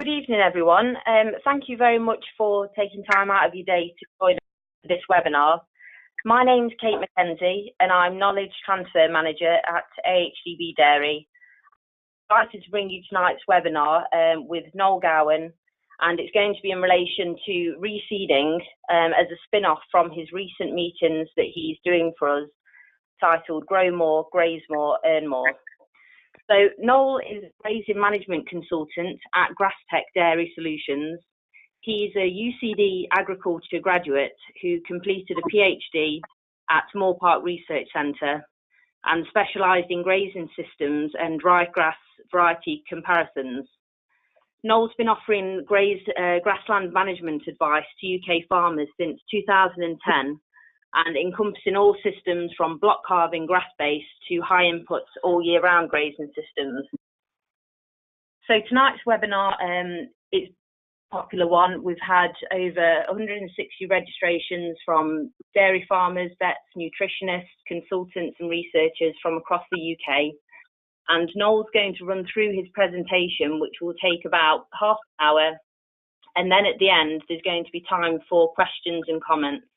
Good evening, everyone. Thank you very much for taking time out of your day to join this webinar. My name's Kate McKenzie, and I'm Knowledge Transfer Manager at AHDB Dairy. I'm excited to bring you tonight's webinar with Noel Gowen, and it's going to be in relation to reseeding as a spin-off from his recent meetings that he's doing for us, titled Grow More, Graze More, Earn More. So Noel is a grazing management consultant at Graze Dairy Solutions. He's a UCD agriculture graduate who completed a PhD at Moore Park Research Centre and specialised in grazing systems and ryegrass variety comparisons. Noel's been offering grassland management advice to UK farmers since 2010 and encompassing all systems from block calving grass-based to high inputs all year round grazing systems. So tonight's webinar is a popular one. We've had over 160 registrations from dairy farmers, vets, nutritionists, consultants and researchers from across the UK. And Noel's going to run through his presentation, which will take about half an hour. And then at the end, there's going to be time for questions and comments.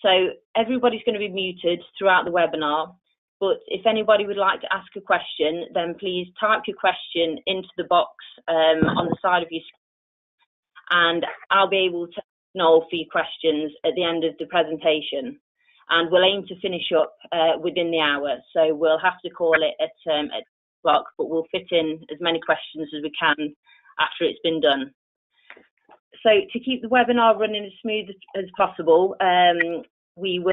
So everybody's going to be muted throughout the webinar, but if anybody would like to ask a question, then please type your question into the box on the side of your screen, and I'll be able to Noel for your questions at the end of the presentation. And we'll aim to finish up within the hour, so we'll have to call it at 12:00, but we'll fit in as many questions as we can after it's been done. So to keep the webinar running as smooth as possible, we will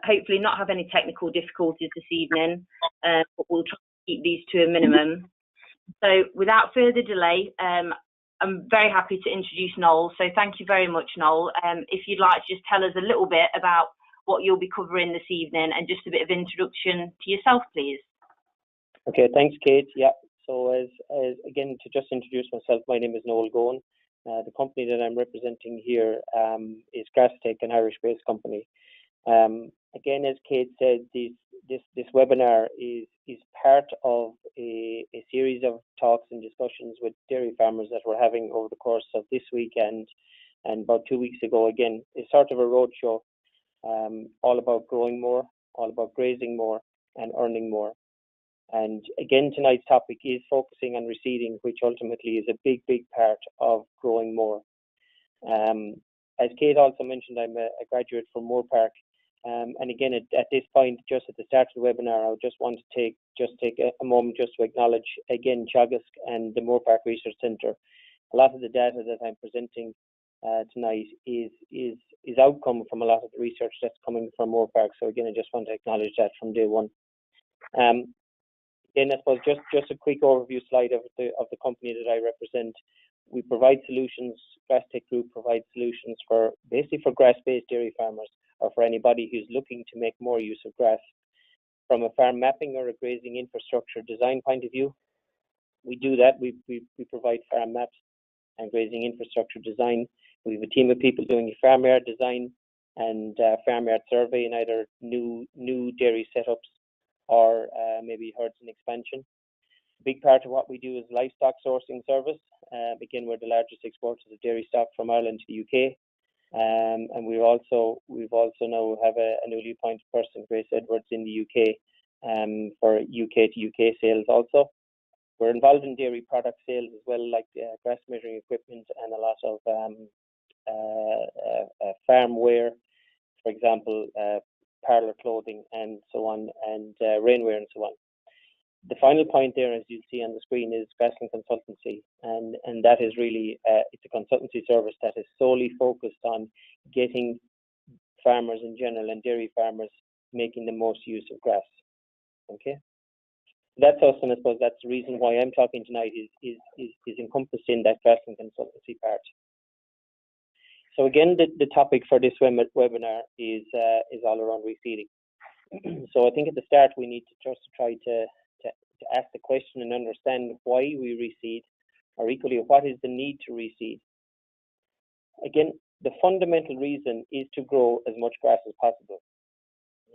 hopefully not have any technical difficulties this evening, but we'll try to keep these to a minimum. So without further delay, I'm very happy to introduce Noel. So thank you very much, Noel. If you'd like to just tell us a little bit about what you'll be covering this evening and just a bit of introduction to yourself, please. Okay, thanks, Kate. Yeah, so as again, to just introduce myself, my name is Noel Gowen. The company that I'm representing here is Graze, an Irish-based company. Again, as Kate said, this webinar is part of a series of talks and discussions with dairy farmers that we're having over the course of this weekend and about 2 weeks ago. Again, it's sort of a roadshow, all about growing more, all about grazing more and earning more. And again, tonight's topic is focusing on reseeding, which ultimately is a big part of growing more. As Kate also mentioned, I'm a graduate from Moore Park. And again, at this point, just at the start of the webinar, I just want to take a moment just to acknowledge again Teagasc and the Moore Park Research Centre. A lot of the data that I'm presenting tonight is outcome from a lot of the research that's coming from Moore Park. So again, I just want to acknowledge that from day one. Again, I suppose just a quick overview slide of the company that I represent. We provide solutions. Graze Group provides solutions for basically for grass-based dairy farmers, or for anybody who's looking to make more use of grass. From a farm mapping or a grazing infrastructure design point of view, we do that. We provide farm maps and grazing infrastructure design. We have a team of people doing farmyard design and farmyard survey in either new dairy setups or maybe herds and expansion. A big part of what we do is livestock sourcing service. Again, we're the largest exporters of dairy stock from Ireland to the UK. And we've also now have a newly appointed person, Grace Edwards, in the UK for UK to UK sales also. We're involved in dairy product sales as well, like grass measuring equipment and a lot of farm wear, for example, parlour clothing and so on, and rainwear and so on. The final point there, as you see on the screen, is grassland consultancy, and that is really it's a consultancy service that is solely focused on getting farmers in general and dairy farmers making the most use of grass. Okay, that's us, and I suppose that's the reason why I'm talking tonight is encompassed in that grassland consultancy part. So again, the topic for this webinar is all around reseeding. So I think at the start we need to just try to ask the question and understand why we reseed, or equally, what is the need to reseed. Again, the fundamental reason is to grow as much grass as possible.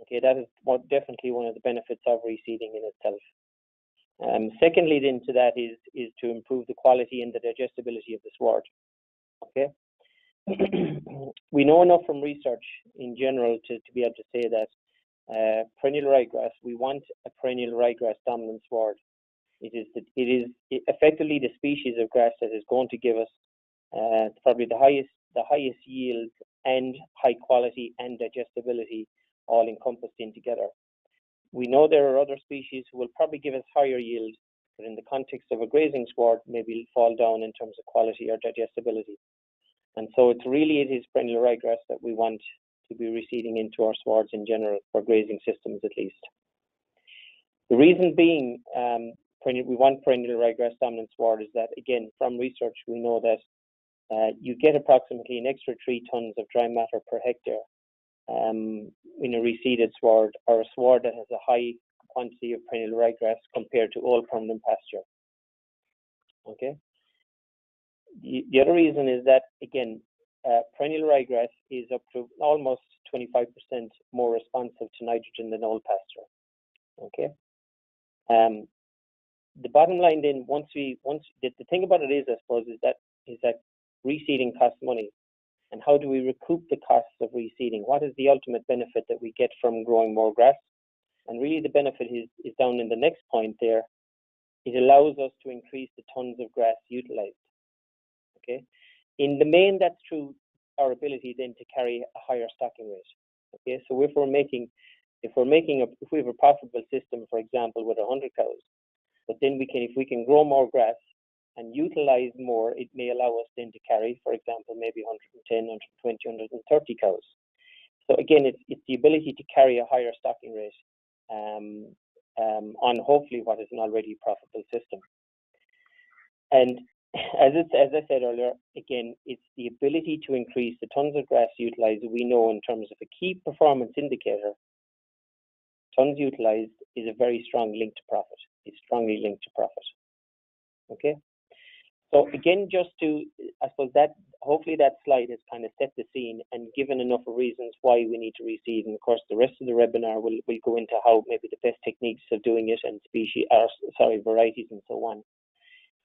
Okay, that is definitely one of the benefits of reseeding in itself. Secondly, then to that is to improve the quality and the digestibility of the sward. Okay. We know enough from research in general to be able to say that perennial ryegrass, we want a perennial ryegrass dominant sward. It is effectively the species of grass that is going to give us probably the highest yield and high quality and digestibility all encompassed in together. We know there are other species who will probably give us higher yield, but in the context of a grazing sward, maybe fall down in terms of quality or digestibility. And so it is perennial ryegrass that we want to be reseeding into our swards in general, for grazing systems at least. The reason being we want perennial ryegrass dominant sward is that, again, from research, we know that you get approximately an extra 3 tons of dry matter per hectare in a reseeded sward, or a sward that has a high quantity of perennial ryegrass compared to all permanent pasture. Okay. The other reason is that, again, perennial ryegrass is up to almost 25% more responsive to nitrogen than old pasture. Okay. The bottom line then, the thing about it is, I suppose, is that reseeding costs money. And how do we recoup the costs of reseeding? What is the ultimate benefit that we get from growing more grass? And really the benefit is down in the next point there. It allows us to increase the tons of grass utilized. Okay. In the main, that's through our ability then to carry a higher stocking rate. Okay. So if we have a profitable system, for example, with 100 cows, but then if we can grow more grass and utilize more, it may allow us then to carry, for example, maybe 110, 120, 130 cows. So again, it's the ability to carry a higher stocking rate on hopefully what is an already profitable system. And as I said earlier, again, it's the ability to increase the tons of grass utilized. We know in terms of a key performance indicator, tons utilized is a very strong link to profit. It's strongly linked to profit. Okay. So again, just to, I suppose that hopefully that slide has kind of set the scene and given enough reasons why we need to reseed. And of course, the rest of the webinar will go into how maybe the best techniques of doing it and varieties and so on.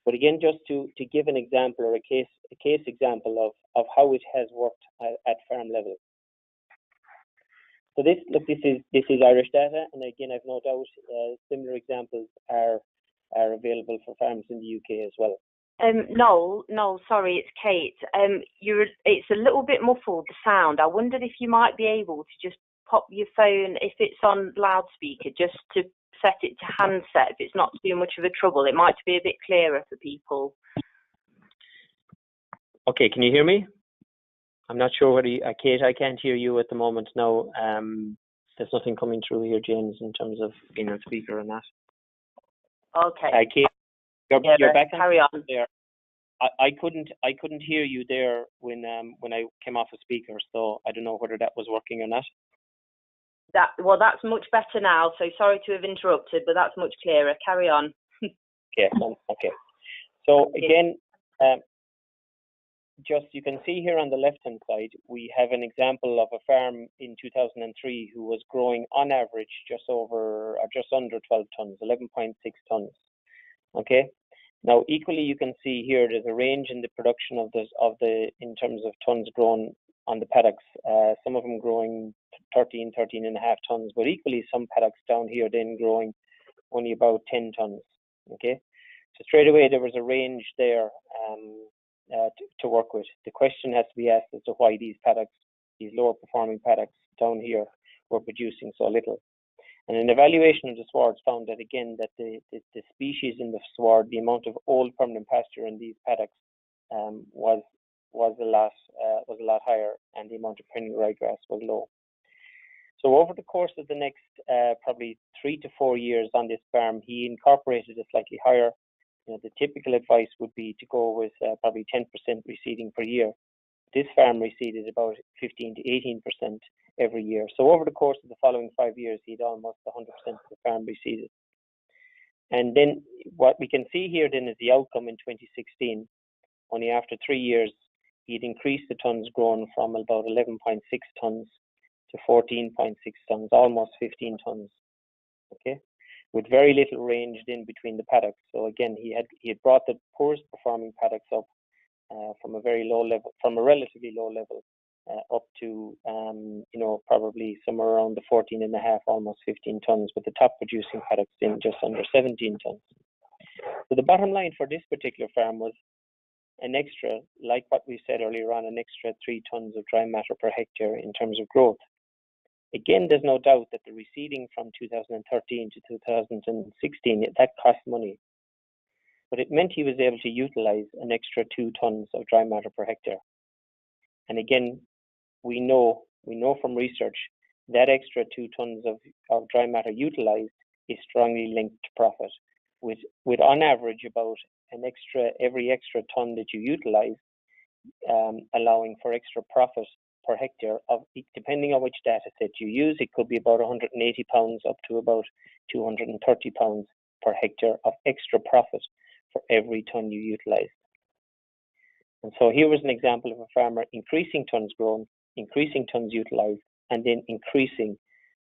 But again, just to give an example or a case example of how it has worked at farm level. So this is Irish data, and again, I've no doubt similar examples are available for farms in the UK as well. Noel, sorry, it's Kate. It's a little bit muffled, the sound. I wondered if you might be able to just pop your phone, if it's on loudspeaker, just to set it to handset if it's not too much of a trouble. It might be a bit clearer for people. Okay, can you hear me? I'm not sure whether Kate, I can't hear you at the moment now. There's nothing coming through here, James, in terms of being on speaker or not. Okay. Kate, you're back on. Carry on. There. I couldn't hear you there when I came off a speaker, so I don't know whether that was working or not. That's much better now. So sorry to have interrupted, but that's much clearer. Carry on. Okay. So again, just you can see here on the left-hand side, we have an example of a farm in 2003 who was growing on average just under 12 tons, 11.6 tons. Okay. Now, equally, you can see here there's a range in the production in terms of tons grown on the paddocks. Some of them growing 13 and a half tons, but equally some paddocks down here then growing only about 10 tons. Okay. So straight away there was a range there to work with. The question has to be asked as to why these lower performing paddocks down here were producing so little. And an evaluation of the swards found that again that the species in the sward, the amount of old permanent pasture in these paddocks was a lot higher, and the amount of perennial ryegrass was low. So over the course of the next probably 3 to 4 years on this farm, he incorporated a slightly higher. The typical advice would be to go with probably 10% reseeding per year. This farm reseeded about 15 to 18% every year. So over the course of the following 5 years, he'd almost 100% of the farm reseeded. And then what we can see here then is the outcome in 2016. Only after 3 years, he'd increased the tons grown from about 11.6 tons to 14.6 tons, almost 15 tons. Okay. with very little range in between the paddocks. So again, he had brought the poorest performing paddocks up from a very low level, from a relatively low level, up to probably somewhere around the 14.5, almost 15 tons, with the top producing paddocks in just under 17 tons. So the bottom line for this particular farm was an extra, like what we said earlier on, an extra 3 tons of dry matter per hectare in terms of growth. Again, there's no doubt that the reseeding from 2013 to 2016, that cost money. But it meant he was able to utilize an extra 2 tons of dry matter per hectare. And again, we know from research that extra 2 tons of dry matter utilized is strongly linked to profit, with on average about every extra ton that you utilize, allowing for extra profit per hectare of, depending on which data set you use, it could be about 180 pounds up to about 230 pounds per hectare of extra profit for every ton you utilize. And so here was an example of a farmer increasing tons grown, increasing tons utilized, and then increasing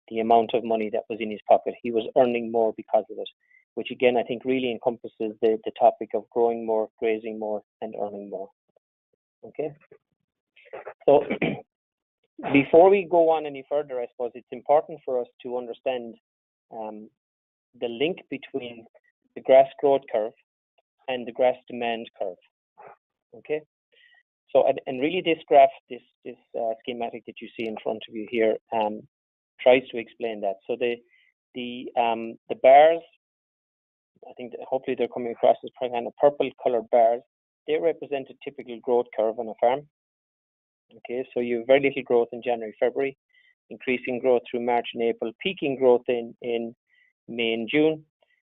the amount of money that was in his pocket. He was earning more because of it, which again I think really encompasses the topic of growing more, grazing more, and earning more. Okay, so before we go on any further, I suppose it's important for us to understand the link between the grass growth curve and the grass demand curve. Okay, so and really this graph, this schematic that you see in front of you here, tries to explain that. So the bars, I think that hopefully they're coming across as kind of purple colored bars. They represent a typical growth curve on a farm. Okay, so you have very little growth in January, February, increasing growth through March and April, peaking growth in May and June,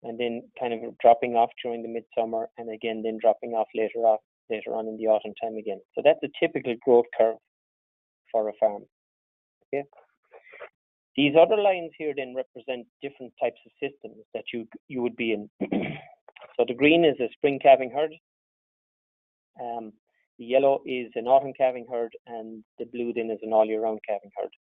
and then kind of dropping off during the midsummer, and again then dropping off later on in the autumn time again. So that's a typical growth curve for a farm. Okay. These other lines here then represent different types of systems that you would be in. So the green is a spring calving herd. The yellow is an autumn calving herd, and the blue then is an all-year-round calving herd.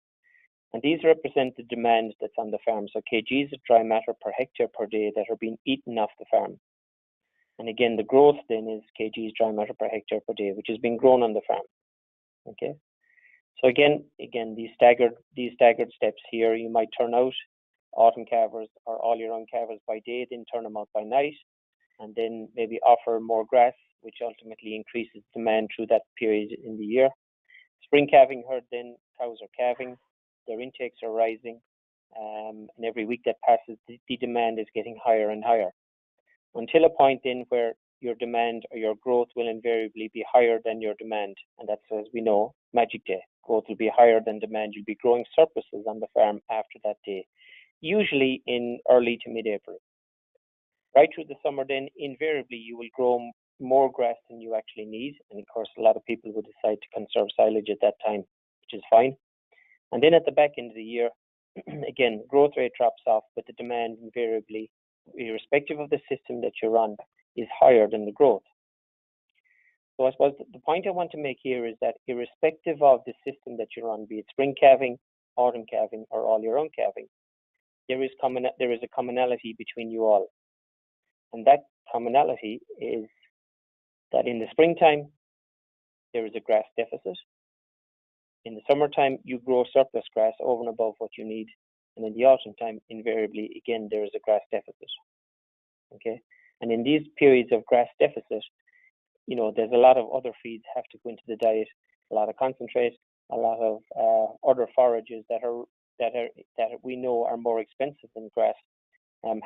And these represent the demand that's on the farm. So kgs of dry matter per hectare per day that are being eaten off the farm. And again, the growth then is kgs dry matter per hectare per day, which is being grown on the farm. Okay. So again, these staggered steps here, you might turn out autumn calvers or all-year-round calvers by day, then turn them out by night, and then maybe offer more grass, which ultimately increases demand through that period in the year. Spring calving herd, then cows are calving, their intakes are rising, and every week that passes, the demand is getting higher and higher, until a point then where your demand or your growth will invariably be higher than your demand. And that's, as we know, magic day. Growth will be higher than demand. You'll be growing surpluses on the farm after that day, usually in early to mid-April. Right through the summer then, invariably you will grow more grass than you actually need. And of course, a lot of people will decide to conserve silage at that time, which is fine. And then at the back end of the year, again, growth rate drops off, but the demand invariably, irrespective of the system that you're on, is higher than the growth. So I suppose the point I want to make here is that irrespective of the system that you're on, be it spring calving, autumn calving, or all-year-round calving, there is a commonality between you all. And that commonality is that in the springtime, there is a grass deficit. In the summertime, you grow surplus grass over and above what you need. And in the autumn time, invariably, again, there is a grass deficit. Okay? And in these periods of grass deficit, there's a lot of other feeds have to go into the diet, a lot of concentrate, a lot of other forages that we know are more expensive than grass,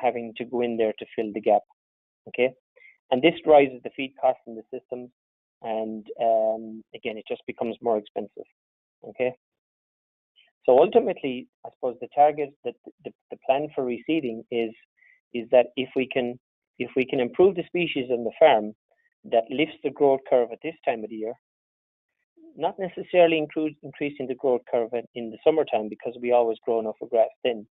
having to go in there to fill the gap. Okay? And this rises the feed costs in the system, and again, it just becomes more expensive. Okay? So ultimately, I suppose the target, the plan for reseeding is that if we can improve the species on the farm that lifts the growth curve at this time of the year, not necessarily increasing the growth curve in the summertime because we always grow enough of grass then,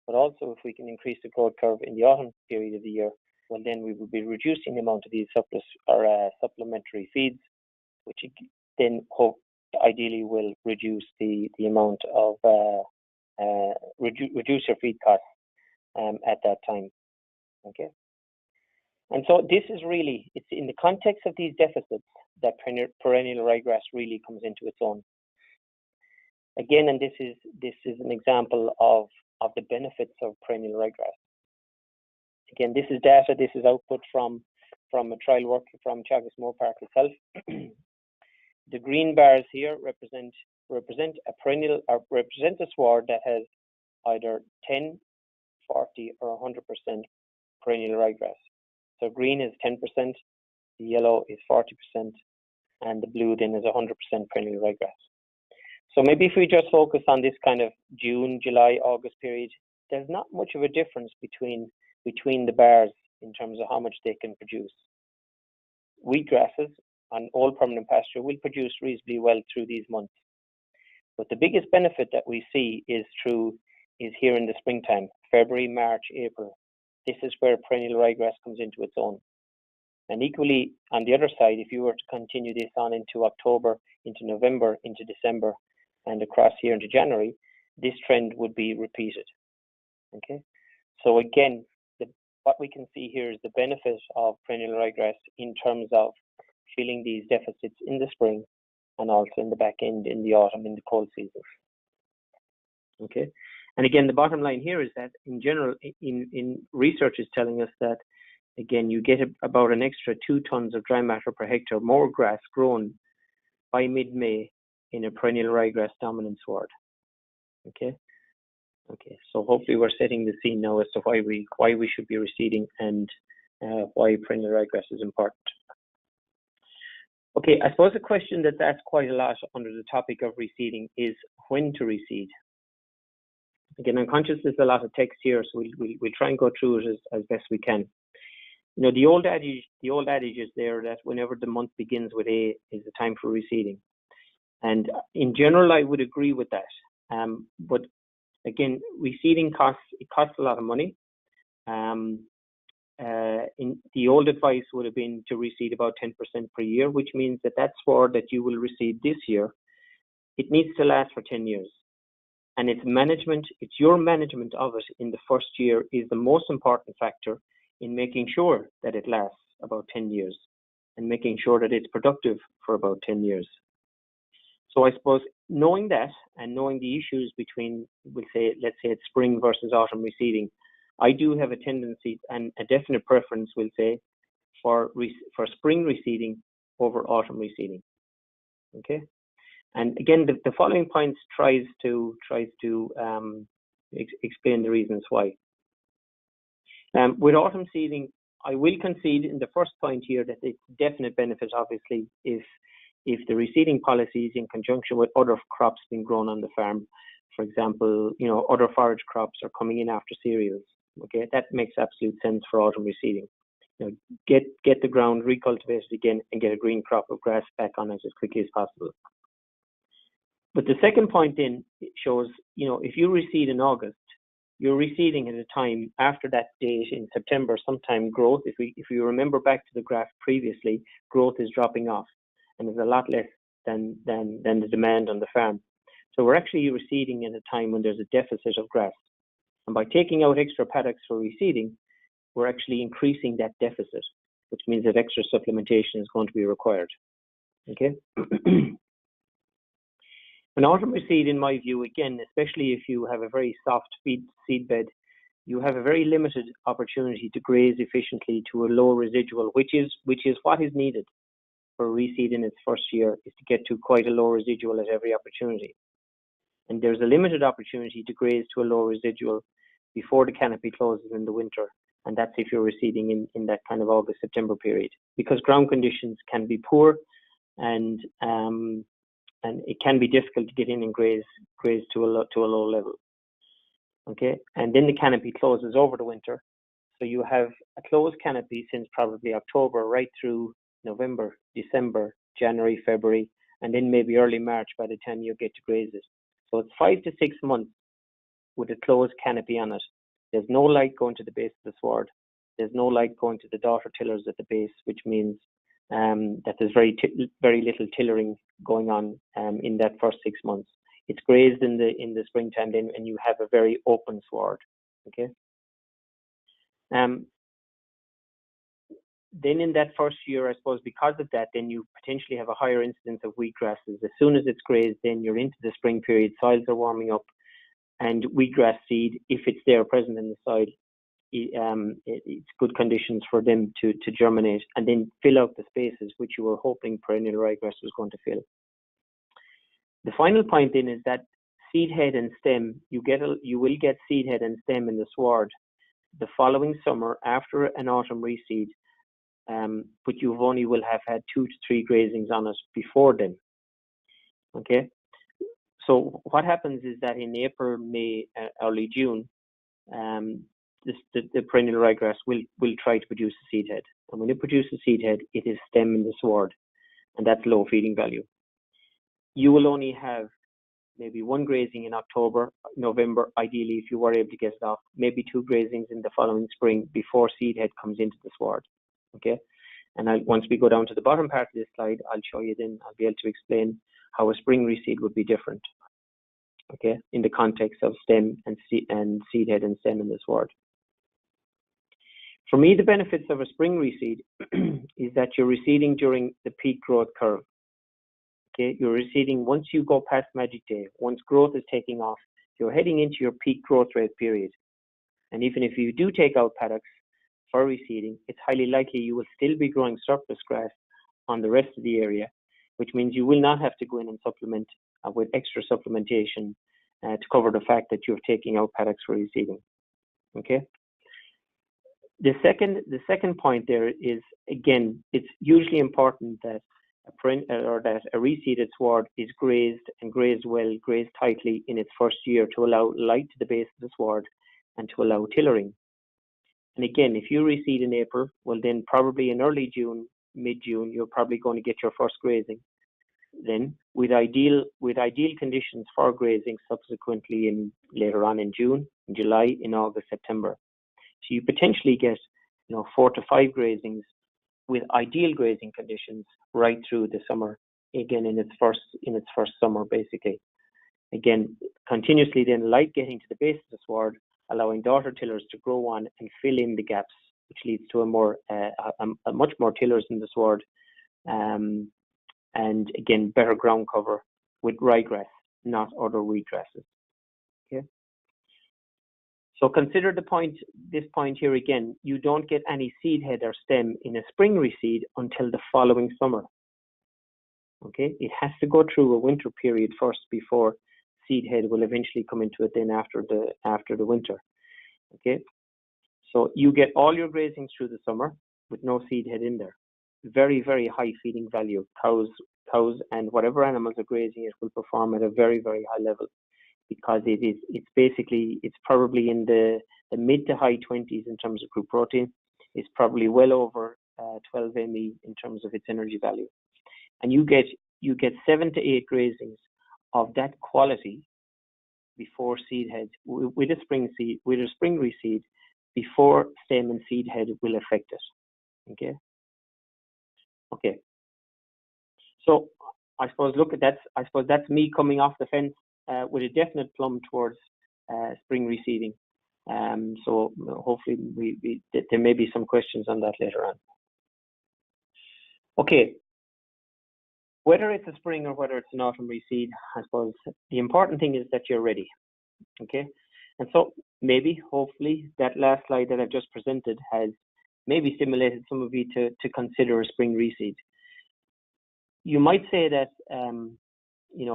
but also if we can increase the growth curve in the autumn period of the year, well then we will be reducing the amount of these surplus or supplementary feeds, which then ideally will reduce the amount of reduce your feed costs at that time. Okay, and so this is really, it's in the context of these deficits that perennial ryegrass really comes into its own. Again, and this is an example of the benefits of perennial ryegrass. Again, this is data, this is output from a trial work from Teagasc Moor Park itself. The green bars here represent a perennial, or represent a sward that has either 10, 40, or 100% perennial ryegrass. So green is 10%, the yellow is 40%, and the blue then is 100% perennial ryegrass. So maybe if we just focus on this kind of June, July, August period, there's not much of a difference between the bars in terms of how much they can produce. Wheatgrasses on all permanent pasture will produce reasonably well through these months. But the biggest benefit that we see is here in the springtime, February, March, April. This is where perennial ryegrass comes into its own. And equally, on the other side, if you were to continue this on into October, into November, into December, and across here into January, this trend would be repeated. Okay, so again, what we can see here is the benefit of perennial ryegrass in terms of filling these deficits in the spring and also in the back end in the autumn, in the cold season. Okay, and again, the bottom line here is that in general, in research is telling us that, again, you get about an extra 2 tons of dry matter per hectare more grass grown by mid-May in a perennial ryegrass dominant sward. Okay. Okay, so hopefully we're setting the scene now as to why we should be reseeding and why perennial ryegrass is important. Okay, I suppose a question that's asked quite a lot under the topic of reseeding is when to reseed. Again, I'm conscious there's a lot of text here, so we'll try and go through it as best we can. You know, the old adage is there that whenever the month begins with A is the time for reseeding, and in general I would agree with that. But again, reseeding costs a lot of money. In the old advice would have been to reseed about 10% per year, which means that sward that you will reseed this year, it needs to last for 10 years. And it's your management of it in the first year is the most important factor in making sure that it lasts about 10 years and making sure that it's productive for about 10 years. So I suppose knowing that and knowing the issues between, let's say it's spring versus autumn reseeding, I do have a tendency and a definite preference, we'll say, for spring reseeding over autumn reseeding. Okay, and again, the following points tries to explain the reasons why. With autumn seeding, I will concede in the first point here that it's definite benefit, obviously, if the reseeding policy is in conjunction with other crops being grown on the farm. For example, you know, other forage crops are coming in after cereals. Okay, that makes absolute sense for autumn reseeding. You know, get the ground recultivated again and get a green crop of grass back on it as quickly as possible. But the second point then shows, you know, if you reseed in August, you're reseeding at a time after that date in September, sometime growth, if we remember back to the graph previously, growth is dropping off and there's a lot less than the demand on the farm. So we're actually reseeding at a time when there's a deficit of grass. And by taking out extra paddocks for reseeding, we're actually increasing that deficit, which means that extra supplementation is going to be required. Okay. An autumn reseed, in my view, again, especially if you have a very soft seed bed, you have a very limited opportunity to graze efficiently to a low residual, which is what is needed for reseed in its first year, is to get to quite a low residual at every opportunity. And there's a limited opportunity to graze to a low residual before the canopy closes in the winter, and that's if you're reseeding in that kind of August-September period, because ground conditions can be poor and it can be difficult to get in and graze to a low level. Okay, and then the canopy closes over the winter, so you have a closed canopy since probably October right through November, December, January, February, and then maybe early March by the time you get to graze it. So it's 5 to 6 months with a closed canopy on it. There's no light going to the base of the sward. There's no light going to the daughter tillers at the base, which means that there's very little tillering going on in that first 6 months. It's grazed in the springtime then, and you have a very open sward. Okay, Then in that first year, I suppose, because of that, then you potentially have a higher incidence of wheatgrasses. As soon as it's grazed, then you're into the spring period, soils are warming up, and wheatgrass seed, if it's there present in the soil, it's good conditions for them to germinate and then fill out the spaces which you were hoping perennial ryegrass was going to fill. The final point then is that seed head and stem, you will get seed head and stem in the sward the following summer after an autumn reseed, but you will have had 2 to 3 grazings on it before then. Okay, so what happens is that in April, May, early June, the perennial ryegrass will try to produce a seed head, and when it produces a seed head, it is stem in the sward, and that's low feeding value. You will only have maybe 1 grazing in October, November, ideally, if you were able to get it off, maybe 2 grazings in the following spring before seed head comes into the sward. Okay, and once we go down to the bottom part of this slide, I'll show you then, I'll be able to explain how a spring reseed would be different, okay, in the context of stem and seed head and stem in the sward. For me, the benefits of a spring reseed is that you're reseeding during the peak growth curve. Okay, you're reseeding once you go past Magic Day. Once growth is taking off, you're heading into your peak growth rate period. And even if you do take out paddocks for reseeding, it's highly likely you will still be growing surplus grass on the rest of the area, which means you will not have to go in and supplement with extra supplementation to cover the fact that you're taking out paddocks for reseeding. Okay. The second point there is, again, it's usually important that a reseeded sward is grazed and grazed well, grazed tightly in its first year to allow light to the base of the sward and to allow tillering. And again, if you reseed in April, well then probably in early June, mid-June, you're probably going to get your first grazing. Then with ideal conditions for grazing subsequently later on in June, in July, in August, September. So you potentially get 4 to 5 grazings with ideal grazing conditions right through the summer, again in its first summer basically. Again, continuously then light getting to the base of the sward, allowing daughter tillers to grow on and fill in the gaps, which leads to a much more tillers in the sward, and again better ground cover with ryegrass, not other wheatgrasses. Okay. So consider this point here again, you don't get any seed head or stem in a spring reseed until the following summer. Okay, it has to go through a winter period first before seed head will eventually come into it then after the winter. Okay, so you get all your grazings through the summer with no seed head in there. Very, very high feeding value. Cows and whatever animals are grazing it will perform at a very, very high level, because it's probably in the mid to high 20s in terms of crude protein. It's probably well over 12 ME in terms of its energy value. And you get 7 to 8 grazings of that quality before seed head with a spring reseed before stem and seed head will affect it. Okay. So I suppose that's me coming off the fence with a definite plumb towards spring reseeding. So hopefully there may be some questions on that later on. Okay. Whether it's a spring or whether it's an autumn reseed, I suppose the important thing is that you're ready. Okay. And so hopefully that last slide that I've just presented has maybe stimulated some of you to consider a spring reseed. You might say that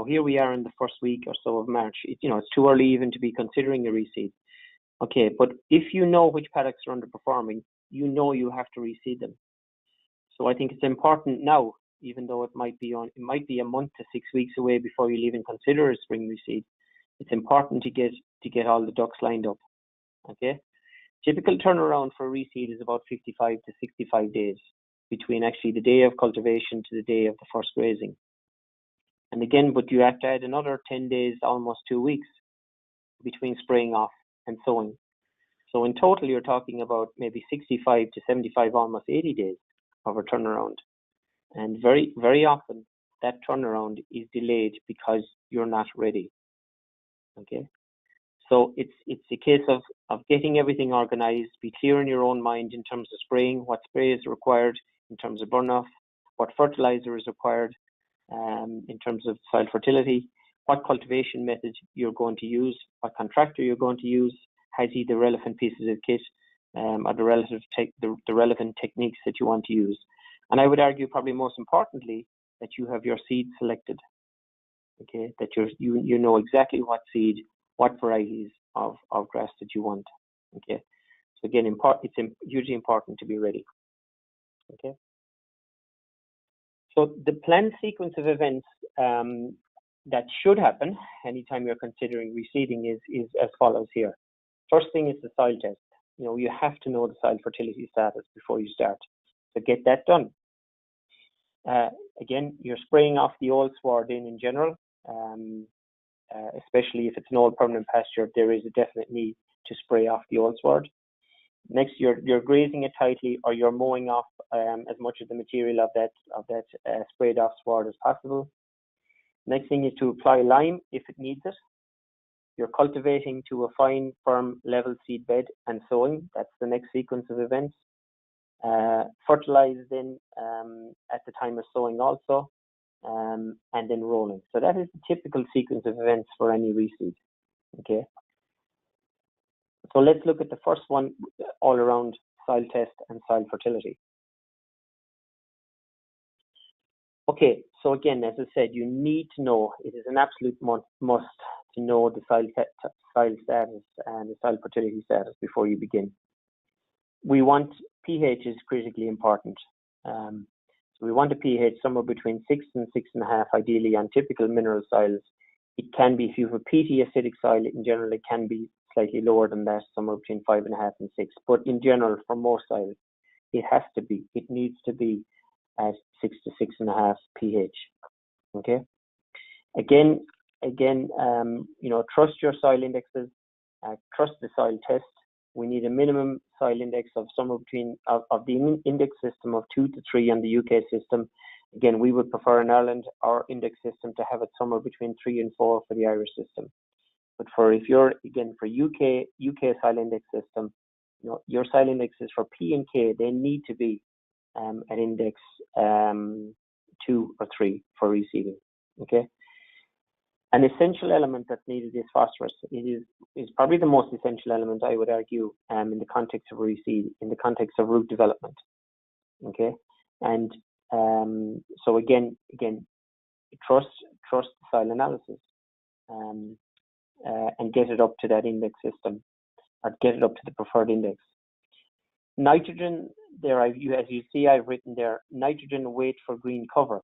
here we are in the first week or so of March. It's too early even to be considering a reseed. Okay, but if you know which paddocks are underperforming, you have to reseed them. So I think it's important now, even though it might be a month to 6 weeks away before you'll even consider a spring reseed. It's important to get all the ducks lined up. Okay, typical turnaround for a reseed is about 55 to 65 days between actually the day of cultivation to the day of the first grazing. And again, but you have to add another 10 days, almost 2 weeks between spraying off and sowing. So in total, you're talking about maybe 65 to 75, almost 80 days of a turnaround. And very, very often that turnaround is delayed because you're not ready. Okay. So it's a case of getting everything organized, be clear in your own mind in terms of spraying, what spray is required in terms of burn-off, what fertilizer is required in terms of soil fertility, what cultivation method you're going to use, what contractor you're going to use, has he the relevant pieces of kit or the relevant techniques that you want to use. And I would argue probably most importantly that you have your seed selected, okay, that you know exactly what seed, what varieties of grass that you want, okay. So again, it's hugely important to be ready, okay. So the planned sequence of events that should happen anytime you're considering reseeding is as follows here. First thing is the soil test. You know, you have to know the soil fertility status before you start. So get that done. Again, you're spraying off the old sward in general, especially if it's an old permanent pasture. There is a definite need to spray off the old sward. Next, you're grazing it tightly, or you're mowing off as much of the material of that sprayed off sward as possible. Next thing is to apply lime if it needs it. You're cultivating to a fine, firm, level seed bed and sowing. That's the next sequence of events. Fertilize then at the time of sowing also, and then rolling. So that is the typical sequence of events for any reseed. Okay. So let's look at the first one, all around soil test and soil fertility. Okay, so again, as I said, you need to know, it is an absolute must to know the soil status and the soil fertility status before you begin. We want pH is critically important. So we want a pH somewhere between 6 and 6.5, ideally on typical mineral soils. It can be, if you have a peaty acidic soil, in general, it can be slightly lower than that, somewhere between 5.5 and 6. But in general, for most soils, it needs to be at 6 to 6.5 pH. Okay. Again, you know, trust your soil indexes, trust the soil test. We need a minimum soil index of somewhere between of the index system of 2 to 3 and the UK system. Again, we would prefer in Ireland our index system to have it somewhere between 3 and 4 for the Irish system. But for UK soil index system, you know, your soil indexes for P and K, they need to be at index 2 or 3 for reseeding. Okay. An essential element that's needed is phosphorus. It is probably the most essential element, I would argue, in the context of reseed, in the context of root development. Okay, and so again, trust the soil analysis, and get it up to that index system, or get it up to the preferred index. Nitrogen, as you see, I've written there, nitrogen weight for green cover.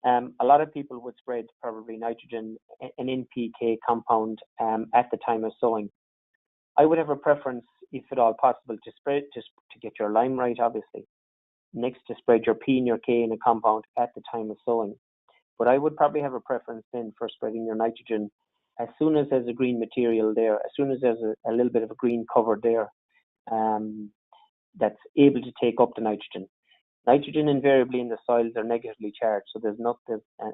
A lot of people would spread probably nitrogen, an NPK compound at the time of sowing. I would have a preference, if at all possible, to spread just to get your lime right, obviously. Next, to spread your P and your K in a compound at the time of sowing. But I would probably have a preference then for spreading your nitrogen as soon as there's a green material there, as soon as there's a little bit of a green cover there that's able to take up the nitrogen. Nitrogen invariably in the soils are negatively charged, so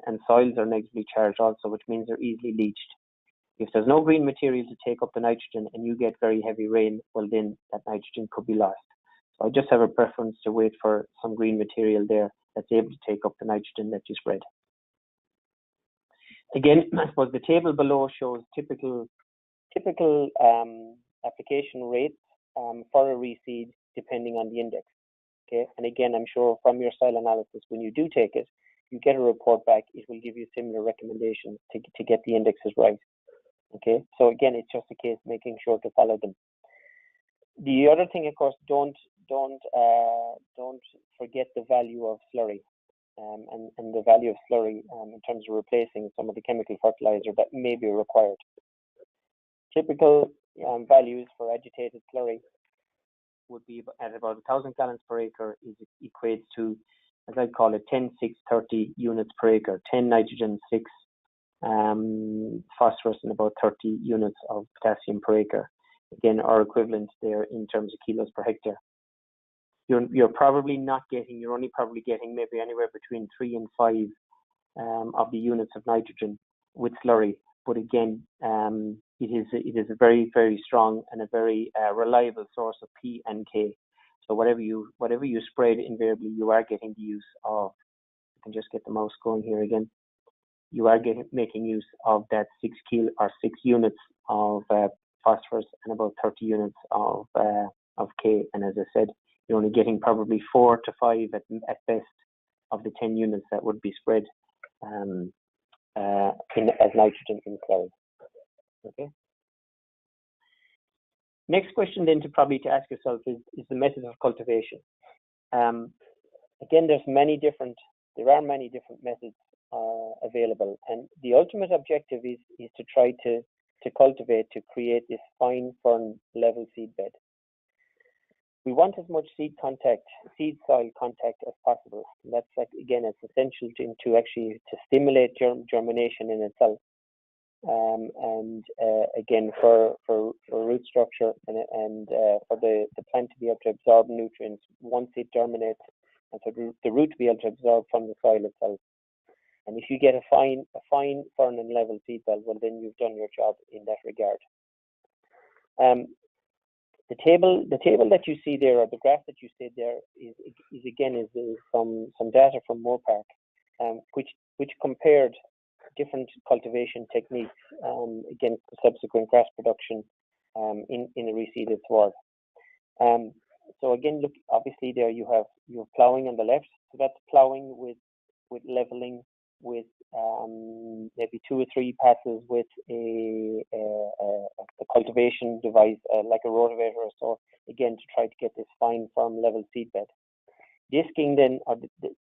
and soils are negatively charged also, which means they're easily leached. If there's no green material to take up the nitrogen and you get very heavy rain, well then that nitrogen could be lost. So I just have a preference to wait for some green material there that's able to take up the nitrogen that you spread. Again, I suppose the table below shows typical application rates for a reseed depending on the index. Okay, and again, I'm sure from your soil analysis, when you do take it, you get a report back. It will give you similar recommendations to get the indexes right. Okay, so again, it's just a case of making sure to follow them. The other thing, of course, don't forget the value of slurry, and the value of slurry in terms of replacing some of the chemical fertilizer that may be required. Typical values for agitated slurry would be at about 1,000 gallons per acre, equates to, as I call it, 10, 6, 30 units per acre, 10 nitrogen, 6 phosphorus, and about 30 units of potassium per acre. Again, our equivalent there in terms of kilos per hectare. You're probably not getting, you're only probably getting maybe anywhere between 3 and 5 of the units of nitrogen with slurry. But again, it is a very, very strong and a very reliable source of P and K. So whatever you spread, invariably you are getting the use of. I can just get the mouse going here again. You are making use of that 6 units of phosphorus and about 30 units of K. And as I said, you're only getting probably 4 to 5 at best of the 10 units that would be spread as nitrogen in soil. Okay. Next question then to ask yourself is the method of cultivation. Again, there are many different methods available, and the ultimate objective is to try to cultivate, to create this fine fern level seed bed. We want as much seed soil contact as possible. And that's again, it's essential to actually stimulate germination in itself. Again, for root structure and for the plant to be able to absorb nutrients once it germinates, and for the root to be able to absorb from the soil itself. And if you get a fine fern and level seed bed, well, then you've done your job in that regard. The table that you see there, or the graph that you see there, is some data from Moorpark, which compared different cultivation techniques against subsequent grass production in a reseeded sward. So again, look, obviously there you have ploughing on the left. So that's ploughing with leveling, with maybe 2 or 3 passes with a cultivation device like a rotavator or so, again to try to get this fine, firm, level seed bed. Disking then, or the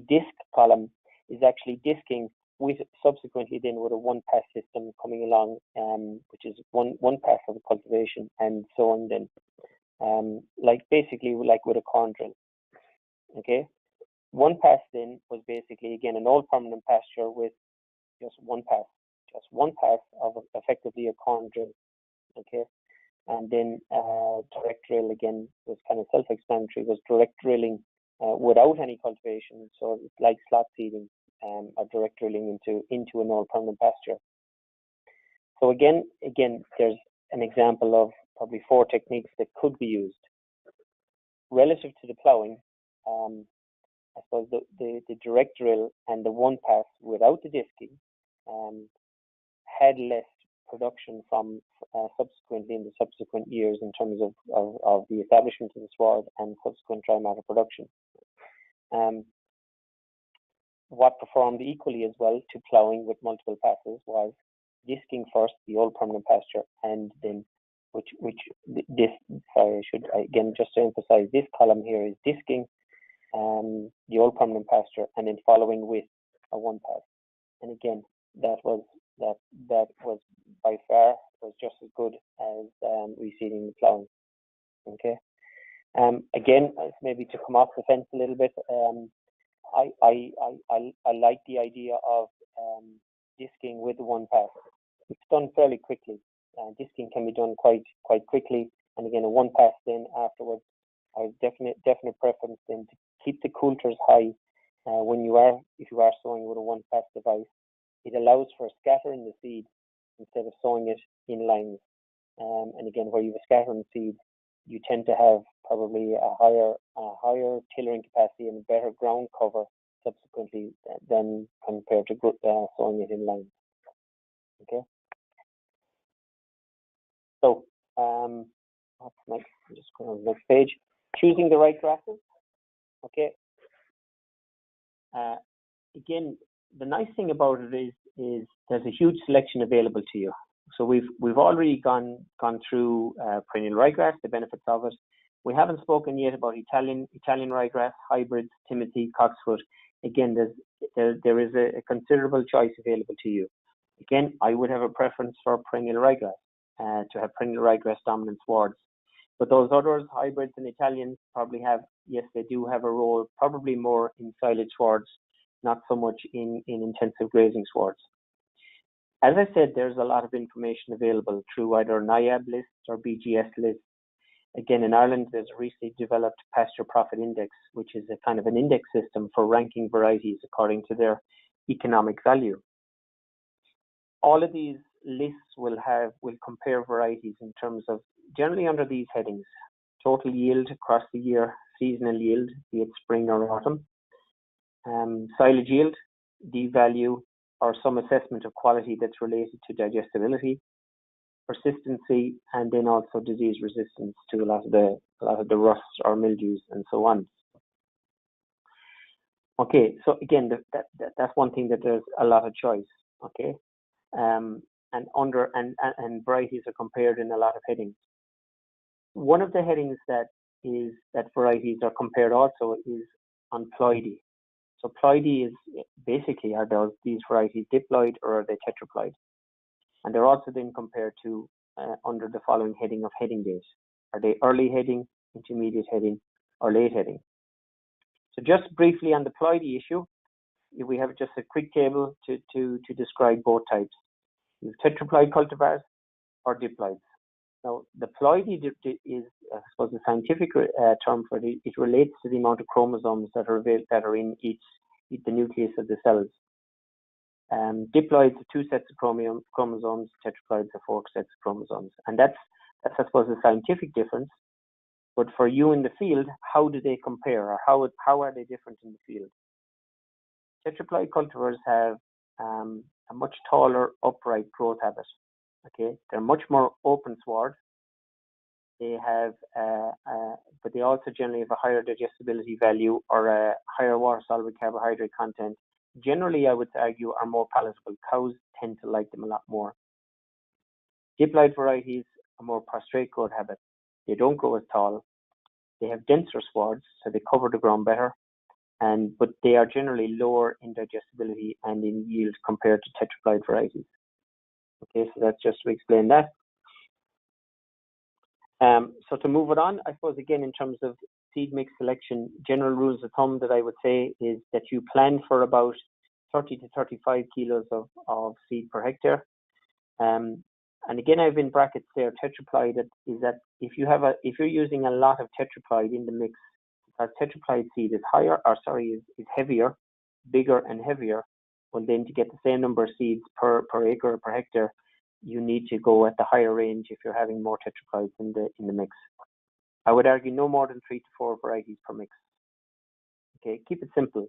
disc column is actually disking with subsequently then with a 1-pass system coming along, which is one pass of the cultivation, and so on then, basically like with a corn drill. Okay. 1 pass then was basically again an old permanent pasture with just one pass of effectively a corn drill. Okay. And then direct drill again was kind of self-explanatory, was direct drilling without any cultivation. So it's like slot seeding or direct drilling into an old permanent pasture. So again, there's an example of probably 4 techniques that could be used. Relative to the ploughing, I suppose the direct drill and the 1 pass without the disking had less production from subsequently in the subsequent years in terms of the establishment of the sward and subsequent dry matter production. What performed equally as well to ploughing with multiple passes was disking first, the old permanent pasture, and then again, just to emphasize, this column here is disking the old permanent pasture, and then following with a 1 pass. And again, that was by far was just as good as reseeding the ploughing. Okay. Again, maybe to come off the fence a little bit, I like the idea of disking with the 1 pass. It's done fairly quickly. Disking can be done quite quickly, and again, a 1 pass then afterwards. I have definite preference then to keep the coulters high if you are sowing with a 1 pass device. It allows for scattering the seed instead of sowing it in lines. And again, where you have a scattering seed, you tend to have probably a higher tillering capacity and better ground cover subsequently than compared to sowing it in lines. Okay. So what's next? I'm just going on the next page. Choosing the right grasses. Okay. Again, the nice thing about it is there's a huge selection available to you. So we've already gone through perennial ryegrass, the benefits of it. We haven't spoken yet about Italian ryegrass, hybrids, Timothy, Coxfoot. Again, there is a considerable choice available to you. Again, I would have a preference for perennial ryegrass, to have perennial ryegrass dominant swards. But those others, hybrids and Italians, probably they do have a role, probably more in silage swards, not so much in intensive grazing swards. As I said, there's a lot of information available through either NIAB lists or BGS lists. Again, in Ireland, there's a recently developed pasture profit index, which is a kind of an index system for ranking varieties according to their economic value. All of these lists will compare varieties in terms of generally under these headings: total yield across the year, seasonal yield, be it spring or autumn, silage yield, D value, or some assessment of quality that's related to digestibility, persistency, and then also disease resistance to a lot of the rusts or mildews and so on. Okay, so again, that's one thing, that there's a lot of choice. Okay, and varieties are compared in a lot of headings. One of the headings that varieties are compared also is on ploidy. So ploidy is basically, are these varieties diploid or are they tetraploid? And they're also then compared to under the following heading of heading date. Are they early heading, intermediate heading, or late heading? So just briefly on the ploidy issue, we have just a quick table to describe both types. You have tetraploid cultivars or diploids. Now, the ploidy is, I suppose, the scientific term for it. It relates to the amount of chromosomes that are in the nucleus of the cells. Diploids are 2 sets of chromosomes. Tetraploids are 4 sets of chromosomes, and that's I suppose the scientific difference. But for you in the field, how do they compare, or how are they different in the field? Tetraploid cultivars have a much taller upright growth habit. Okay, they're much more open sward. They have, but they also generally have a higher digestibility value or a higher water-soluble carbohydrate content. Generally, I would argue, are more palatable. Cows tend to like them a lot more. Diploid varieties are more prostrate growth habit. They don't grow as tall. They have denser swards, so they cover the ground better. But they are generally lower in digestibility and in yield compared to tetraploid varieties. Okay, so that's just to explain that. So to move it on, I suppose again in terms of seed mix selection, general rules of thumb that I would say is that you plan for about 30 to 35 kilos of seed per hectare. And again, I have in brackets there tetraploid. Is that if you're using a lot of tetraploid in the mix, because tetraploid seed is heavier, bigger and heavier. Well, then to get the same number of seeds per acre or per hectare, you need to go at the higher range if you're having more tetraploids in the mix. I would argue no more than 3 to 4 varieties per mix. Okay, keep it simple.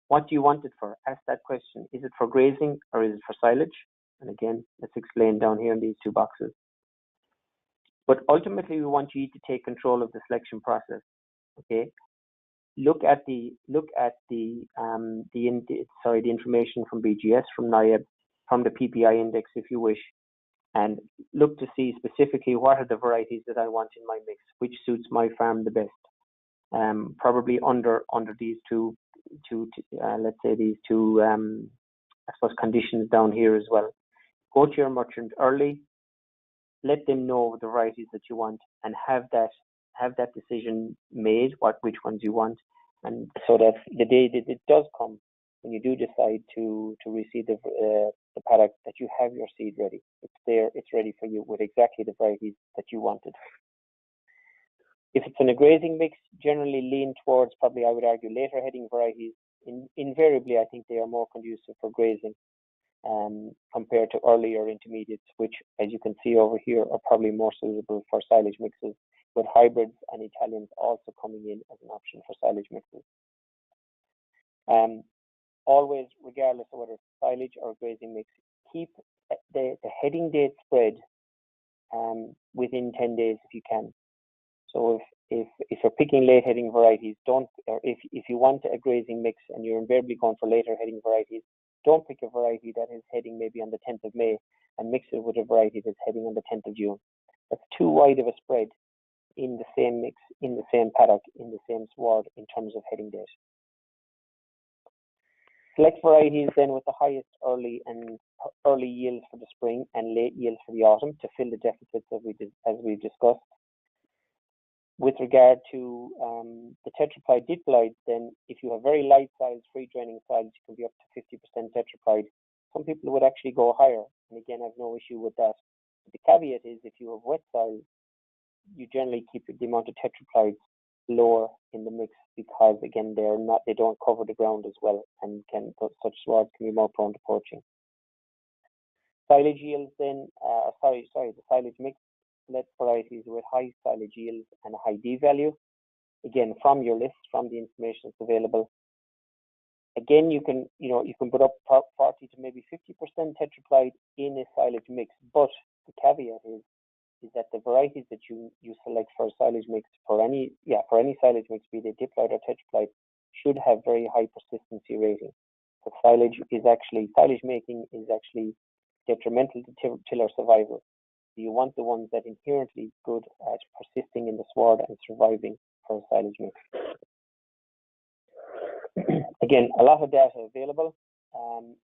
What do you want it for? Ask that question. Is it for grazing or is it for silage? And again, let's explain down here in these 2 boxes. But ultimately, we want you to take control of the selection process. Okay, look at the information from BGS, from NIAB, from the PPI index, if you wish, and look to see specifically what are the varieties that I want in my mix, which suits my farm the best. Probably under these two, let's say these 2, I suppose, conditions down here as well. Go to your merchant early, let them know the varieties that you want, and have that decision made, which ones you want, and so that the day that it does come, when you do decide to reseed the paddock, that you have your seed ready. It's there, it's ready for you with exactly the varieties that you wanted. If it's in a grazing mix, generally lean towards, probably I would argue, later heading varieties. Invariably, I think they are more conducive for grazing compared to earlier intermediates, which, as you can see over here, are probably more suitable for silage mixes, with hybrids and Italians also coming in as an option for silage mixes. Always, regardless of whether it's silage or grazing mix, keep the heading date spread within 10 days if you can. So if you're picking late heading varieties, if you want a grazing mix and you're invariably going for later heading varieties, don't pick a variety that is heading maybe on the 10th of May and mix it with a variety that's heading on the 10th of June. That's too wide of a spread in the same mix, in the same paddock, in the same sward in terms of heading date. Select varieties then with the highest early yields for the spring and late yields for the autumn to fill the deficits as we've discussed. With regard to the tetraploid diploids, then if you have very light soils, free draining soils, you can be up to 50% tetraploid. Some people would actually go higher, and again, I have no issue with that. But the caveat is if you have wet soils, you generally keep the amount of tetraploids lower in the mix because again they don't cover the ground as well, and such swards can be more prone to poaching. silage yields then, the silage mix, select varieties with high silage yields and a high D value. Again, from your list, from the information that's available. Again, you can put up 40 to maybe 50% tetraploid in a silage mix, but the caveat is that the varieties that you select for a silage mix, for any silage mix, be they diploid or tetraploid, should have very high persistency rating. So silage making is actually detrimental to tiller survival. So you want the ones that are inherently good at persisting in the sward and surviving for a silage mix. Again, a lot of data available.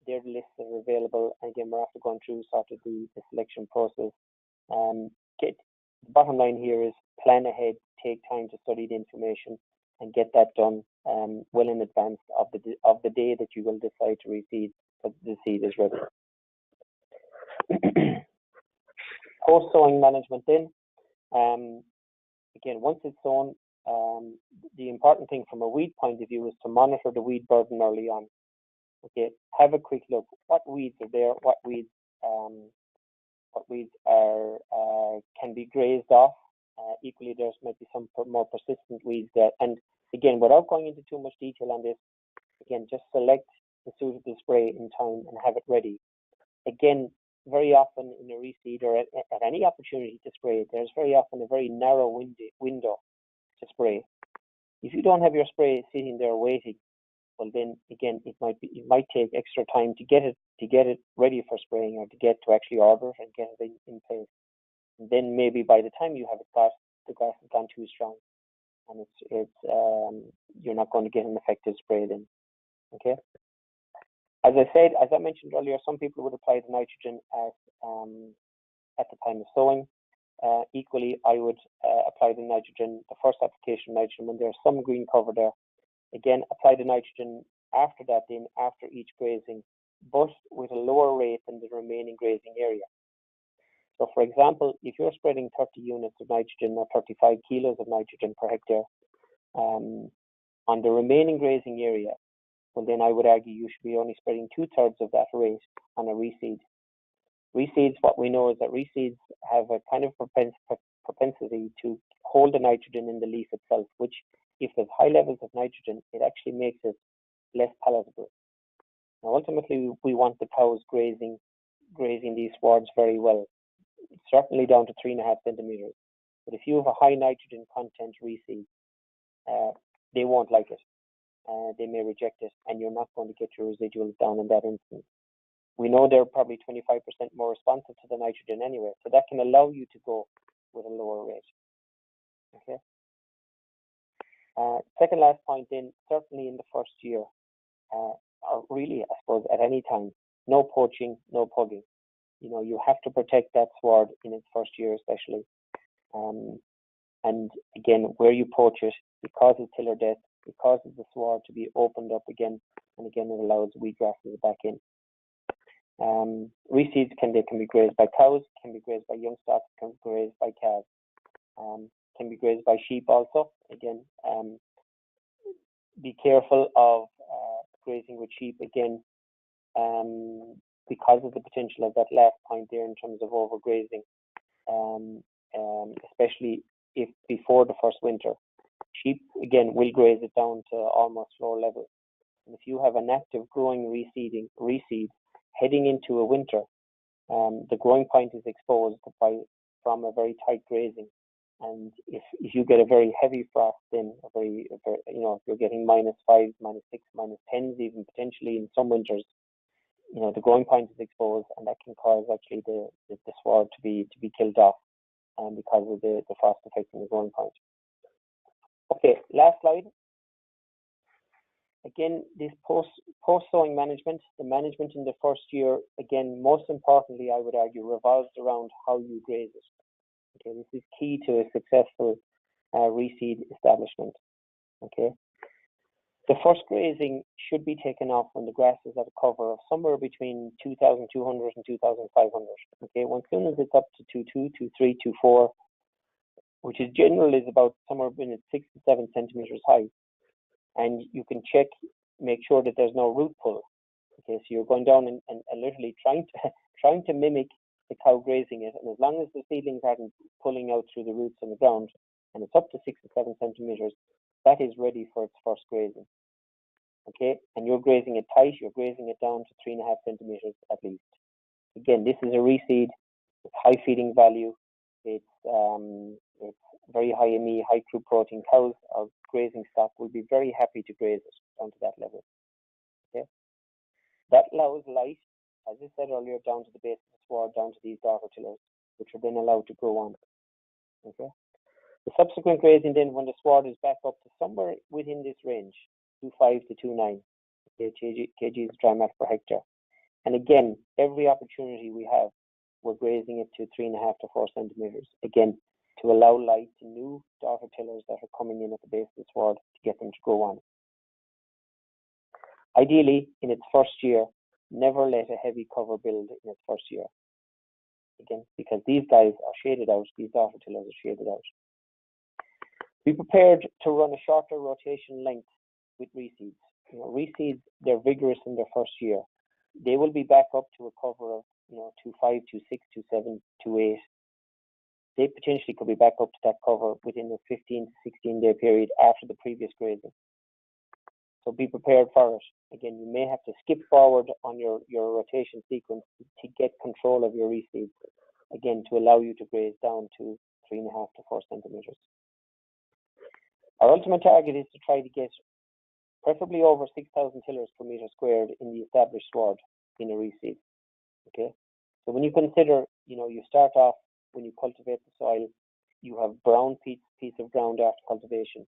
They're the lists that are available. And again, we're after going through sort of the selection process. The bottom line here is plan ahead, take time to study the information, and get that done well in advance of the day that you will decide to reseed, so the seed is ready. Post-sowing management then. Again, once it's sown, the important thing from a weed point of view is to monitor the weed burden early on. Okay, have a quick look. What weeds are there? What weeds are can be grazed off? Equally, there's might be some more persistent weeds there. And again, without going into too much detail on this, again, just select the suitable spray in time and have it ready. Again, very often in a reseed or at any opportunity to spray, there's very often a very narrow window to spray. If you don't have your spray sitting there waiting, well then again it might take extra time to get it ready for spraying, or to actually order it and get it in place. And then maybe by the time you have it got, the grass has gone too strong, and you're not going to get an effective spray then. Okay. As I mentioned earlier, some people would apply the nitrogen at the time of sowing. Equally, I would apply the nitrogen, the first application of nitrogen, when there's some green cover there. Again, apply the nitrogen after that, then after each grazing, but with a lower rate than the remaining grazing area. So, for example, if you're spreading 30 units of nitrogen or 35 kilos of nitrogen per hectare on the remaining grazing area, well, then I would argue you should be only spreading 2/3 of that rate on a reseed. Reseeds, what we know is that reseeds have a kind of propensity to hold the nitrogen in the leaf itself, which, if there's high levels of nitrogen, it actually makes it less palatable. Now, ultimately, we want the cows grazing these swards very well, certainly down to 3.5 centimeters. But if you have a high nitrogen content reseed, they won't like it. They may reject it, and you're not going to get your residuals down in that instance. We know they're probably 25% more responsive to the nitrogen anyway, so that can allow you to go with a lower rate. Okay. Second last point then, certainly in the first year, or really, I suppose, at any time, no poaching, no pugging. You have to protect that sward in its first year, especially. And again, where you poach it, it causes tiller death, it causes the sward to be opened up again, and again, it allows wheat grasses back in. Reseeds can be grazed by cows, can be grazed by young stock, can be grazed by calves, can be grazed by sheep also. Again, be careful of grazing with sheep again, because of the potential of that last point there in terms of overgrazing, especially if before the first winter. Sheep again will graze it down to almost floor level, and if you have an active growing reseed heading into a winter, the growing point is exposed from a very tight grazing, and if you get a very heavy frost, then if you're getting -5, -6, -10s even potentially in some winters, the growing point is exposed, and that can cause actually the sward to be killed off, because of the frost affecting the growing point. Okay, last slide. Again, this post-sowing management, the management in the first year, again, most importantly, I would argue, revolves around how you graze it. Okay, this is key to a successful reseed establishment. Okay, the first grazing should be taken off when the grass is at a cover of somewhere between 2,200 and 2,500. Okay, as soon as it's up to 2.2, 2.3, 2.4, which is generally is about somewhere between 6 to 7 centimeters high, and you can make sure that there's no root pull. Okay, so you're going down and literally trying to mimic the cow grazing it, and as long as the seedlings aren't pulling out through the roots on the ground, and it's up to 6 or 7 centimeters, that is ready for its first grazing. Okay, and you're grazing it tight, you're grazing it down to 3.5 centimeters at least. Again, this is a reseed with high feeding value. It's very high ME, high crude protein. Cows or grazing stock will be very happy to graze it down to that level. Okay, that allows light, as I said earlier, down to the base of the sward, down to these daughter tillers, which are then allowed to grow on. Okay, the subsequent grazing then, when the sward is back up to somewhere within this range, 2.5 to 2.9 kgs dry matter per hectare. And again, every opportunity we have, we're grazing it to 3.5 to 4 centimeters. Again, to allow light to new daughter tillers that are coming in at the base of the sward to get them to grow on. Ideally, in its first year, never let a heavy cover build in its first year. Again, because these guys are shaded out, these daughter tillers are shaded out. Be prepared to run a shorter rotation length with reseeds. Reseeds, they're vigorous in their first year. They will be back up to a cover of 2.5, 2.6, 2.7, 2.8. They potentially could be back up to that cover within a 15 to 16 day period after the previous grazing. So be prepared for it. Again, you may have to skip forward on your rotation sequence to get control of your reseeds. Again, to allow you to graze down to 3.5 to 4 centimeters. Our ultimate target is to try to get preferably over 6,000 tillers per meter squared in the established sward in a reseed. Okay, so when you consider, you start off, when you cultivate the soil, you have brown piece of ground after cultivation.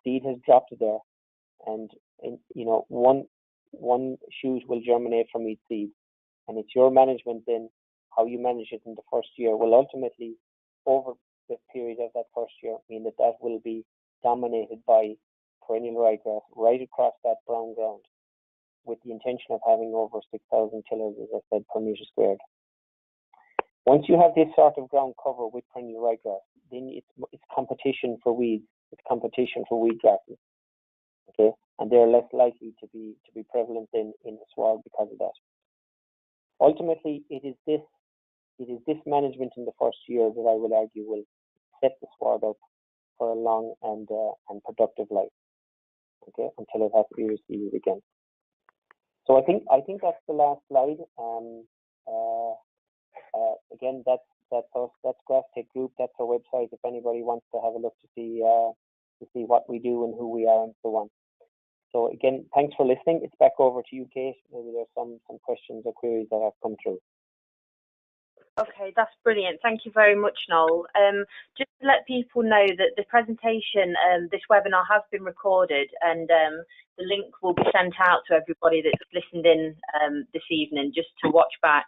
Seed has dropped there, and one shoot will germinate from each seed, and it's your management then, how you manage it in the first year will ultimately, over the period of that first year, mean that will be dominated by perennial ryegrass right across that brown ground, with the intention of having over 6,000 tillers, as I said, per meter squared. Once you have this sort of ground cover with perennial ryegrass, then it's competition for weeds, it's competition for weed grasses. Okay, and they're less likely to be prevalent in the sward because of that. Ultimately, it is this management in the first year that I will argue will set the sward up for a long and productive life. Okay, until it has to be reseeded again. So I think that's the last slide. Again, that's us. That's GrazeTech Group. That's our website. If anybody wants to have a look to see what we do and who we are and so on. So again, thanks for listening. It's back over to you, Kate. Maybe there's some questions or queries that have come through. Okay, that's brilliant. Thank you very much, Noel. Just to let people know that the presentation, this webinar has been recorded, and the link will be sent out to everybody that's listened in this evening just to watch back.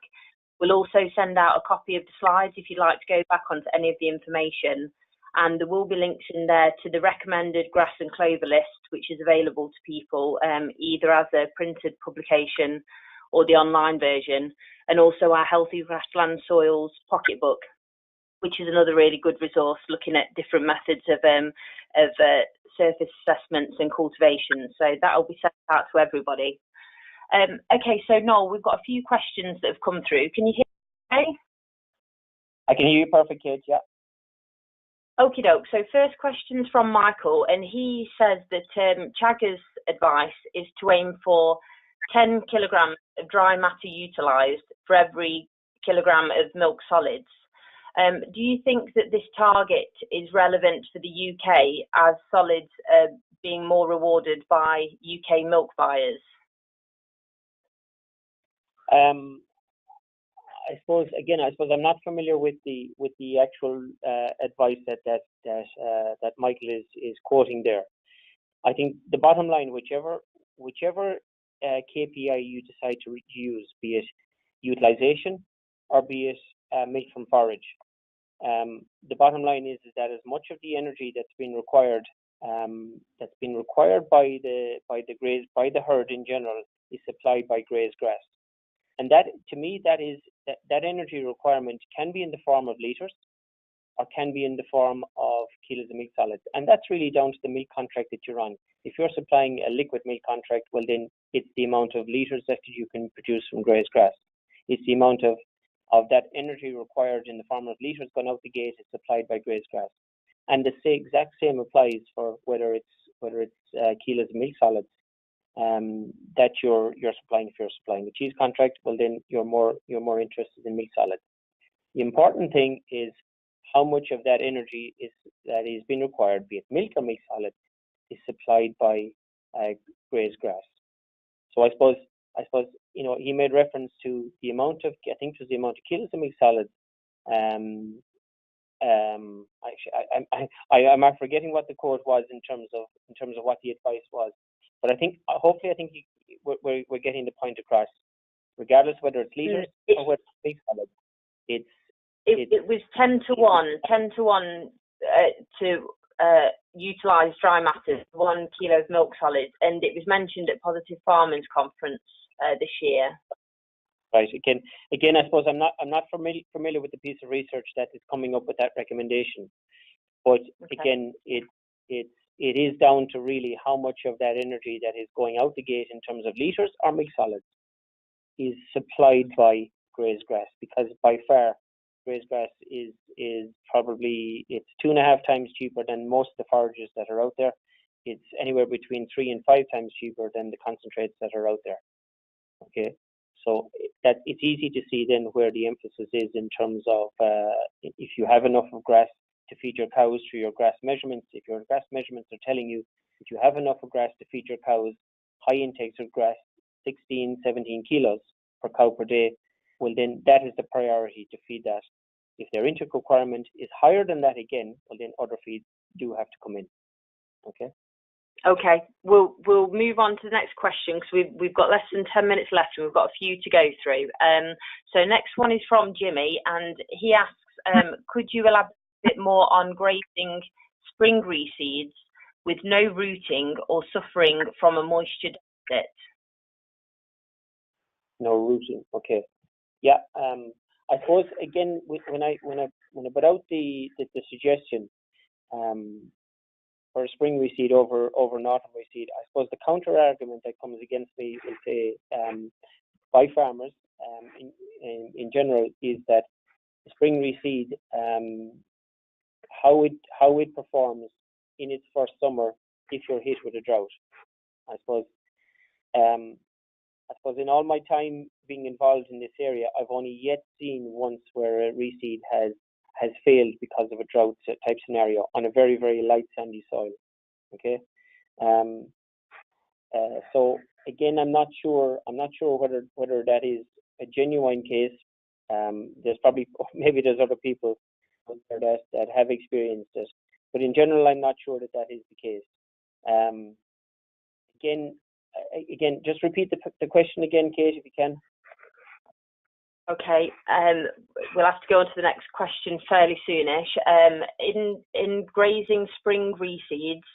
We'll also send out a copy of the slides if you'd like to go back onto any of the information. And there will be links in there to the recommended grass and clover list, which is available to people either as a printed publication or the online version, and also our Healthy Grassland Soils pocketbook, which is another really good resource looking at different methods of surface assessments and cultivation. So that'll be sent out to everybody. Okay, so Noel, we've got a few questions that have come through. Can you hear me okay? I can hear you perfect, Kate, yeah. Okie doke. So first question's from Michael, and he says that Chagger's advice is to aim for 10 kilograms of dry matter utilised for every kilogram of milk solids. Do you think that this target is relevant for the UK, as solids are being more rewarded by UK milk buyers? I suppose I'm not familiar with the actual advice that Michael is quoting there. I think the bottom line, whichever KPI you decide to use, be it utilisation or be it milk from forage, the bottom line is that as much of the energy that's been required by the herd in general is supplied by Graze grass. And that, to me, that energy requirement can be in the form of litres, or can be in the form of kilos of milk solids. And that's really down to the milk contract that you're on. If you're supplying a liquid milk contract, well then it's the amount of litres that you can produce from Graze grass. It's the amount of that energy required in the form of litres going out the gate is supplied by Graze grass. And the exact same applies for whether it's kilos of milk solids that you're supplying. If you're supplying a cheese contract, well then you're more interested in milk solids. The important thing is how much of that energy that is being required, be it milk or milk solids, is supplied by Graze grass. So I suppose he made reference to the amount of, I think it was the amount of kilos of milk solids. Actually, I'm forgetting what the quote was in terms of what the advice was, but hopefully we're getting the point across. Regardless whether it's litres or whether it's milk solids, it was 10 to 1 to utilised dry matter, 1 kilo of milk solids, and it was mentioned at Positive Farmers Conference this year. Right. Again, I suppose I'm not familiar with the piece of research that is coming up with that recommendation, but again, it is down to really how much of that energy that is going out the gate in terms of litres or milk solids is supplied by Graze grass, because by far Graze grass is probably, it's 2.5 times cheaper than most of the forages that are out there. It's anywhere between 3 and 5 times cheaper than the concentrates that are out there. Okay, so that it's easy to see then where the emphasis is in terms of if you have enough of grass to feed your cows through your grass measurements. If your grass measurements are telling you that you have enough of grass to feed your cows, high intakes of grass, 16, 17 kilos per cow per day, well then that is the priority to feed that. If their intake requirement is higher than that again, well then other feeds do have to come in. Okay. Okay, we'll move on to the next question because we've got less than 10 minutes left and we've got a few to go through. So next one is from Jimmy, and he asks, could you elaborate a bit more on grazing spring reseeds with no rooting or suffering from a moisture deficit? No rooting. Okay. Yeah. I suppose again when I put out the suggestion for a spring reseed over an autumn reseed, I suppose the counter argument that comes against me will say by farmers in general is that the spring reseed how it performs in its first summer if you're hit with a drought. I suppose in all my time being involved in this area, I've only yet seen once where a reseed has failed because of a drought type scenario on a very, very light sandy soil. Okay. So again, I'm not sure whether that is a genuine case. There's there's other people that have experienced it, but in general, I'm not sure that is the case. Again, just repeat the question again, Kate, if you can. Okay, we'll have to go on to the next question fairly soonish. In grazing spring reseeds,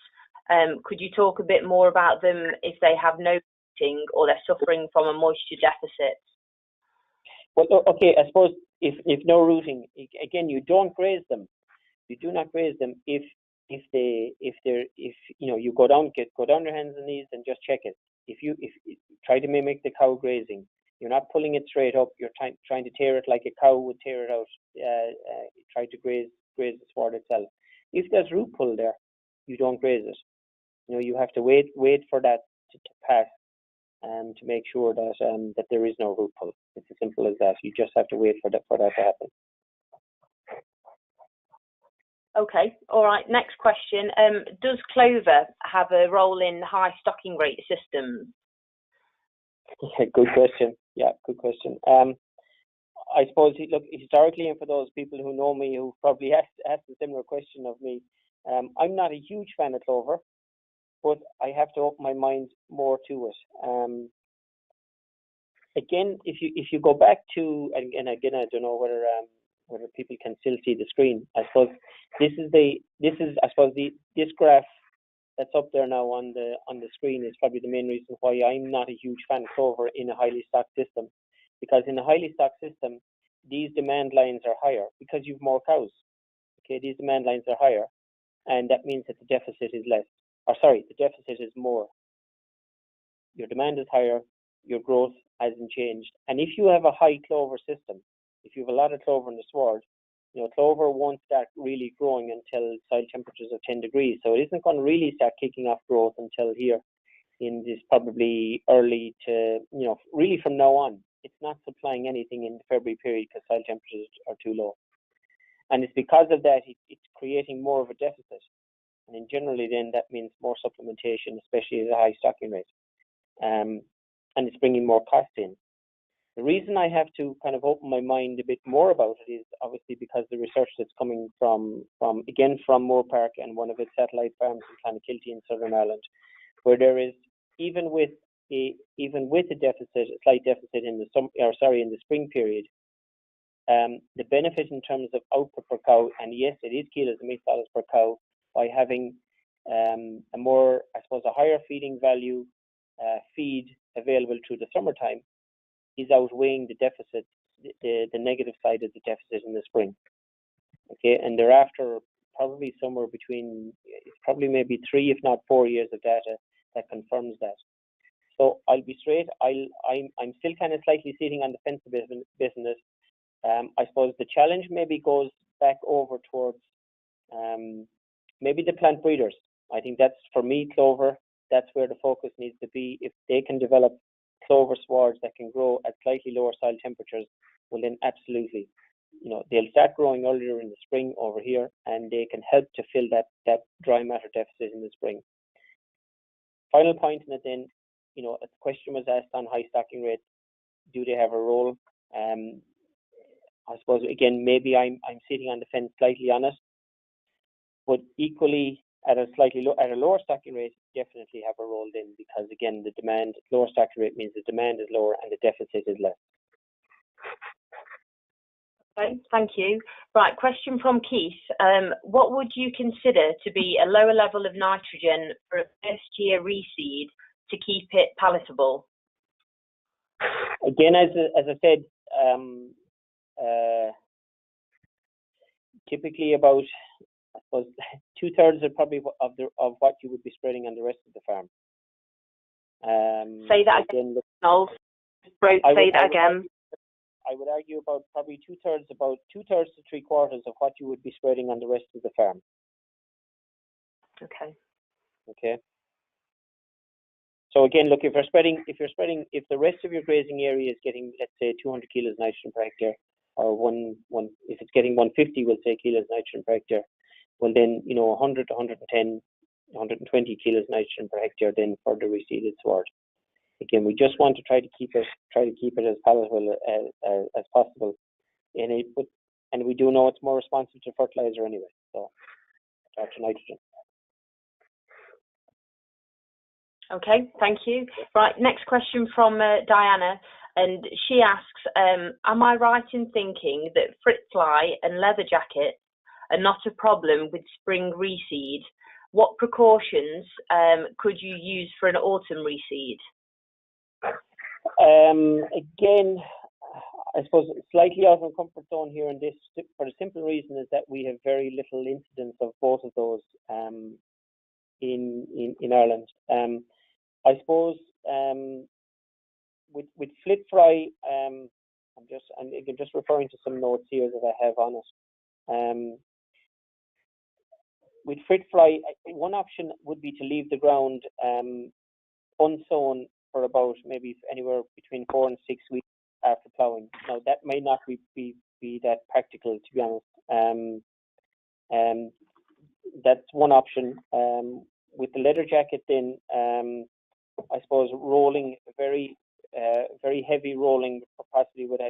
could you talk a bit more about them if they have no rooting or they're suffering from a moisture deficit? Well, okay, I suppose if no rooting, again, you don't graze them. You do not graze them if you go down your hands and knees and just check it. If try to mimic the cow grazing, you're not pulling it straight up. You're trying to tear it like a cow would tear it out. Try to graze the sward itself. If there's root pull there, you don't graze it. You have to wait for that to pass, to make sure that there is no root pull. It's as simple as that. You just have to wait for that to happen. Okay, all right. Next question. Does clover have a role in high stocking rate systems? Yeah, good question. I suppose, look, historically, and for those people who know me who probably asked a similar question of me, I'm not a huge fan of clover, but I have to open my mind more to it. Again, if you go back to, and again, I don't know whether people can still see the screen. I suppose this graph that's up there now on the screen is probably the main reason why I'm not a huge fan of clover in a highly stocked system, because in a highly stocked system, these demand lines are higher because you've more cows. Okay, these demand lines are higher, and that means that the deficit is less. Or sorry, the deficit is more. Your demand is higher, your growth hasn't changed. And if you have a high clover system, if you have a lot of clover in the sward, clover won't start really growing until soil temperatures of 10 degrees. So it isn't going to really start kicking off growth until here in this probably early to, really from now on. It's not supplying anything in the February period because soil temperatures are too low. And it's because of that, it's creating more of a deficit. And then generally then that means more supplementation, especially at a high stocking rate. And it's bringing more costs in. The reason I have to kind of open my mind a bit more about it is obviously because the research that's coming from Moore Park and one of its satellite farms in Clonakilty in Southern Ireland, where there is even with a deficit, a slight deficit in the spring period, the benefit in terms of output per cow, and yes, it is kilos of meat solids per cow, by having a higher feeding value feed available through the summertime, is outweighing the deficit, the negative side of the deficit in the spring. Okay, and thereafter, probably somewhere between, probably maybe 3, if not 4 years of data that confirms that. So I'll be straight. I'm still kind of slightly sitting on the fence a bit in this. I suppose the challenge maybe goes back over towards maybe the plant breeders. I think that's, for me, clover. That's where the focus needs to be. If they can develop clover swards that can grow at slightly lower soil temperatures, well then absolutely, they'll start growing earlier in the spring over here, and they can help to fill that dry matter deficit in the spring. Final point in it then, a question was asked on high stocking rates. Do they have a role? I suppose again maybe I'm sitting on the fence slightly on it, but equally at a lower stocking rate, definitely have a role then, because again lower stocking rate means the demand is lower and the deficit is less. Okay, thank you. Right, question from Keith. What would you consider to be a lower level of nitrogen for a first year reseed to keep it palatable? Again, as I said, typically about, I suppose, 2/3 are probably of what you would be spreading on the rest of the farm. Say that again, Noel. Say that again. I would argue about probably 2/3 to 3/4 of what you would be spreading on the rest of the farm. Okay. Okay. So again, look, if the rest of your grazing area is getting, let's say, 200 kilos nitrogen per hectare, or if it's getting 150, we'll say, kilos nitrogen per hectare, well then, 100 to 110, 120 kilos nitrogen per hectare then for the reseeded sward. Again, we just want to try to keep it as palatable as possible, and we do know it's more responsive to fertilizer anyway, so to nitrogen. Okay, thank you. Right, next question from Diana, and she asks, am I right in thinking that fruit fly and leather jackets are not a problem with spring reseed? What precautions could you use for an autumn reseed? Again, I suppose slightly out of the comfort zone here in this, for the simple reason is that we have very little incidence of both of those in Ireland. I suppose with flit fry, I'm just referring to some notes here that I have on it. With flit fly, one option would be to leave the ground unsown for about maybe anywhere between 4 and 6 weeks after ploughing. Now that may not be that practical, to be honest. That's one option. With the leather jacket, then I suppose rolling very heavy rolling possibly would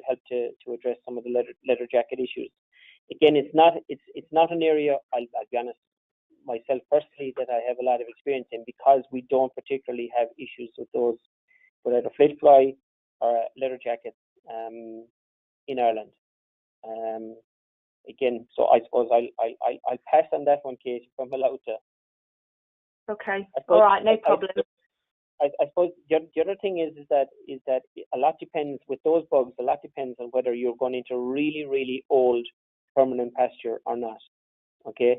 help to address some of the leather jacket issues. Again, it's not an area, I'll be honest, myself personally, that I have a lot of experience in, because we don't particularly have issues with those, with either flit fly or leather jackets in Ireland. Again, so I suppose I'll pass on that one, Kate, if I'm allowed to. Okay. All right, no problem. I suppose the other thing is that a lot depends with those bugs. A lot depends on whether you're going into really, really old permanent pasture or not. Okay.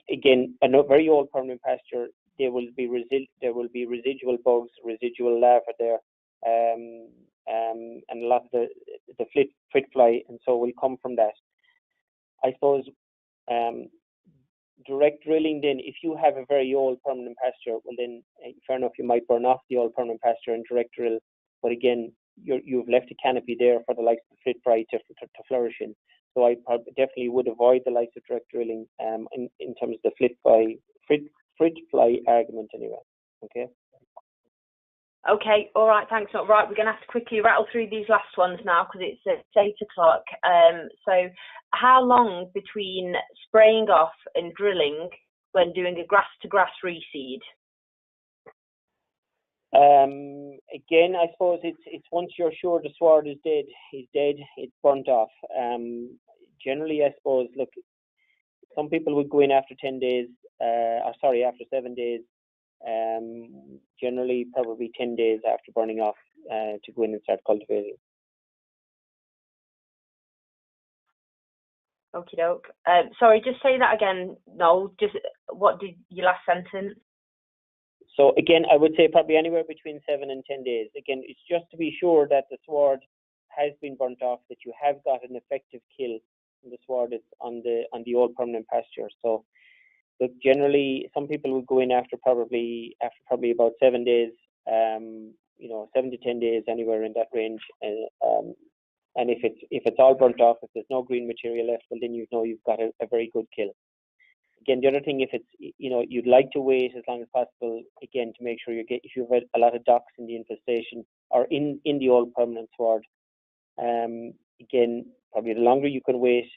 Again, a very old permanent pasture, there will be residual bugs, residual larvae there, and a lot of the flit fly, and so will come from that. I suppose direct drilling, then, if you have a very old permanent pasture, well then, fair enough, you might burn off the old permanent pasture and direct drill, but again, you've left a canopy there for the likes of the flit fly to flourish in. So I definitely would avoid the likes of direct drilling in terms of the flit fly argument anyway. Okay. Okay, all right, thanks. Right, we're going to have to quickly rattle through these last ones now because it's 8 o'clock. So how long between spraying off and drilling when doing a grass-to-grass reseed? Again, I suppose it's once you're sure the sward is dead, it's burnt off. Generally, I suppose, look, some people would go in after 10 days, after 7 days. Generally, probably 10 days after burning off to go in and start cultivating. Okie doke. Sorry, just say that again, Noel. Just what did your last sentence? So again, I would say probably anywhere between 7 and 10 days. Again, it's just to be sure that the sward has been burnt off, that you have got an effective kill in the sward that's on the old permanent pasture. So, look, generally, some people would go in after probably about 7 days. 7 to 10 days, anywhere in that range. And if it's all burnt off, if there's no green material left, well then you've got a very good kill. Again, the other thing, if it's you'd like to wait as long as possible, again, to make sure if you've had a lot of docks in the infestation or in the old permanent sward, again, probably the longer you can wait,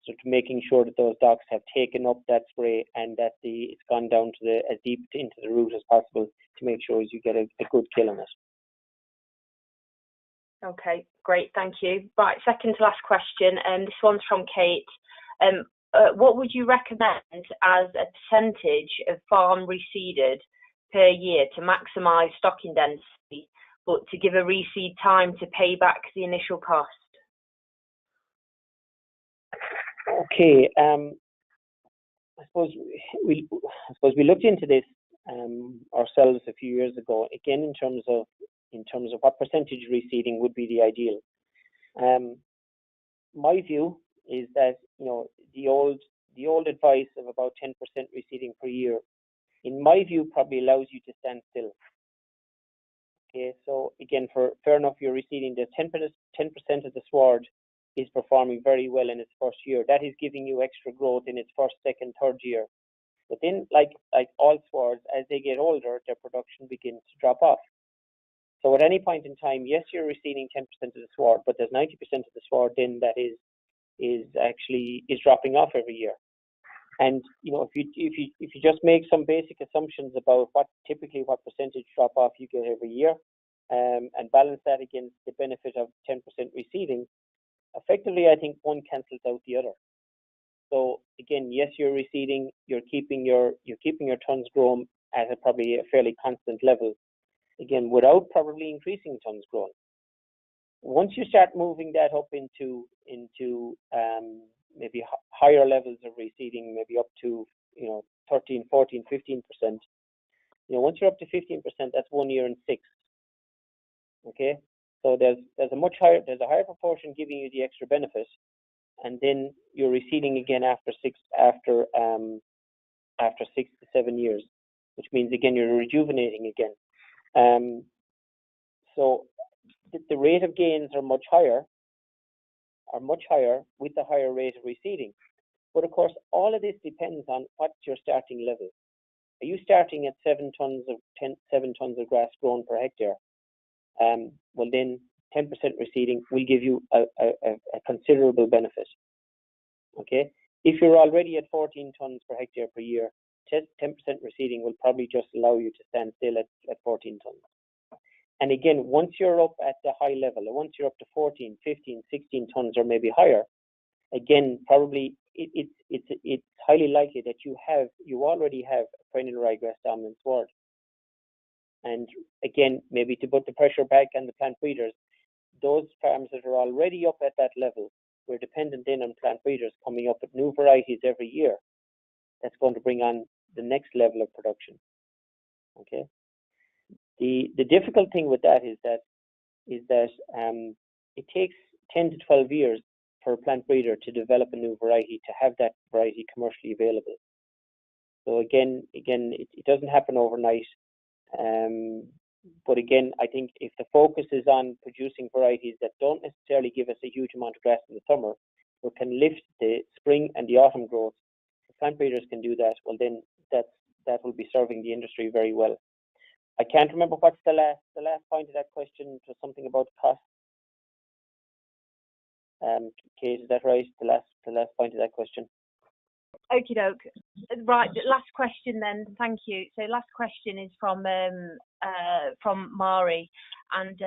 so to making sure that those docks have taken up that spray and that it's gone down to as deep into the root as possible to make sure you get a good kill on it. Okay, great, thank you. Right, second to last question, and this one's from Kate. What would you recommend as a percentage of farm reseeded per year to maximise stocking density, but to give a reseed time to pay back the initial cost? Okay, I suppose we looked into this ourselves a few years ago. Again, in terms of what percentage reseeding would be the ideal. My view is that the old advice of about 10% reseeding per year, in my view, probably allows you to stand still. Okay, so again, fair enough, you're reseeding. The 10% of the sward is performing very well in its first year. That is giving you extra growth in its first, second, third year. But then, like all swards, as they get older, their production begins to drop off. So at any point in time, yes, you're reseeding 10% of the sward, but there's 90% of the sward then that is dropping off every year. And if you just make some basic assumptions about what percentage drop off you get every year, and balance that against the benefit of 10% reseeding, effectively, I think one cancels out the other. So again, yes, you're reseeding, you're keeping your tons grown at probably a fairly constant level. Again, without probably increasing tons grown. Once you start moving that up into maybe higher levels of reseeding, maybe up to 13, 14, 15%. Once you're up to 15%, that's 1 year and 6. Okay, so there's a higher proportion giving you the extra benefit, and then you're reseeding again after 6 to 7 years, which means again you're rejuvenating again. So the rate of gains are much higher with the higher rate of reseeding. But of course, all of this depends on what's your starting level. Are you starting at 7 tons of grass grown per hectare? Well, then 10% reseeding will give you a considerable benefit. Okay, if you're already at 14 tons per hectare per year, 10% reseeding will probably just allow you to stand still at 14 tons. And again, once you're up at the high level, or once you're up to 14, 15, 16 tons or maybe higher, again, probably it's highly likely that you already have a perennial ryegrass dominant sward. And again, maybe to put the pressure back on the plant breeders, those farms that are already up at that level, we're dependent then on plant breeders coming up with new varieties every year. That's going to bring on the next level of production. Okay. The difficult thing with that is that it takes 10 to 12 years for a plant breeder to develop a new variety, to have that variety commercially available. So again, it doesn't happen overnight. But again, I think if the focus is on producing varieties that don't necessarily give us a huge amount of grass in the summer, but can lift the spring and the autumn growth, if plant breeders can do that, well then that will be serving the industry very well. I can't remember what's the last point of that question. Was something about cost. Kate, is that right? The last point of that question. Okie doke. Right, last question then. Thank you. So last question is from Mari, and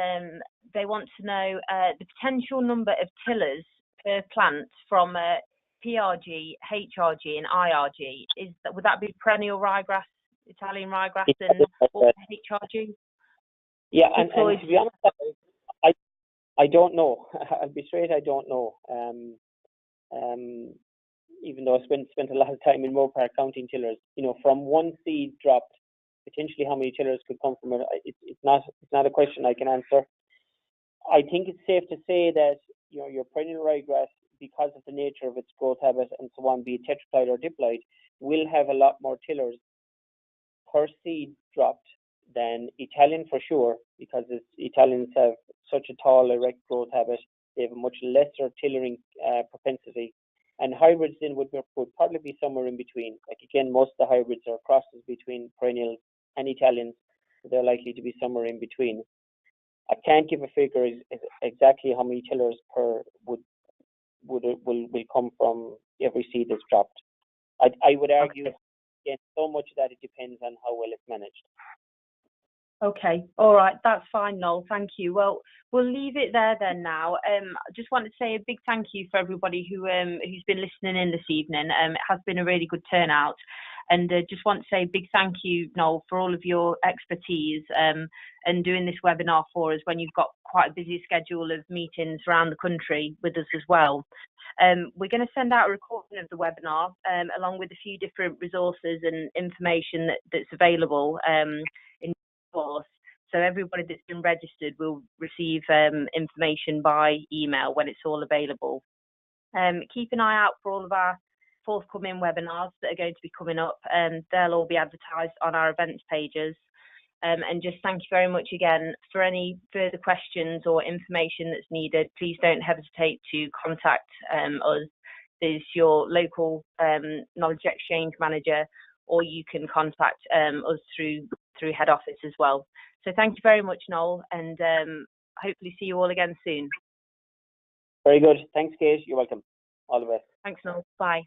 they want to know the potential number of tillers per plant from PRG, HRG, and IRG. Would that be perennial ryegrass, Italian ryegrass, and HRG? Yeah, and to be honest, I don't know. I'll be straight. I don't know. Even though I spent a lot of time in Moorpark counting tillers, from one seed dropped, potentially how many tillers could come from it. It's not a question I can answer. I think it's safe to say that your perennial ryegrass, because of the nature of its growth habit and so on, be it tetraploid or diploid, will have a lot more tillers per seed dropped than Italian for sure, because Italians have such a tall, erect growth habit. They have a much lesser tillering propensity. And hybrids then would probably be somewhere in between. Like again, most of the hybrids are crosses between perennials and Italians, so they're likely to be somewhere in between. I can't give a figure exactly how many tillers per will come from every seed that's dropped. I would argue, again, so much that it depends on how well it's managed. Okay, all right, that's fine, Noel. Thank you. Well, we'll leave it there then now. I just want to say a big thank you for everybody who's been listening in this evening. It has been a really good turnout, and just want to say a big thank you, Noel, for all of your expertise and doing this webinar for us when you've got quite a busy schedule of meetings around the country with us as well. We're going to send out a recording of the webinar along with a few different resources and information that's available in course. So everybody that's been registered will receive information by email when it's all available. Keep an eye out for all of our forthcoming webinars that are going to be coming up, and they'll all be advertised on our events pages. And just thank you very much again. For any further questions or information that's needed, please don't hesitate to contact us. There's your local knowledge exchange manager, or you can contact us through head office as well. So thank you very much, Noel, and hopefully see you all again soon. Very good. Thanks, Kate. You're welcome. All the best. Thanks, Noel. Bye.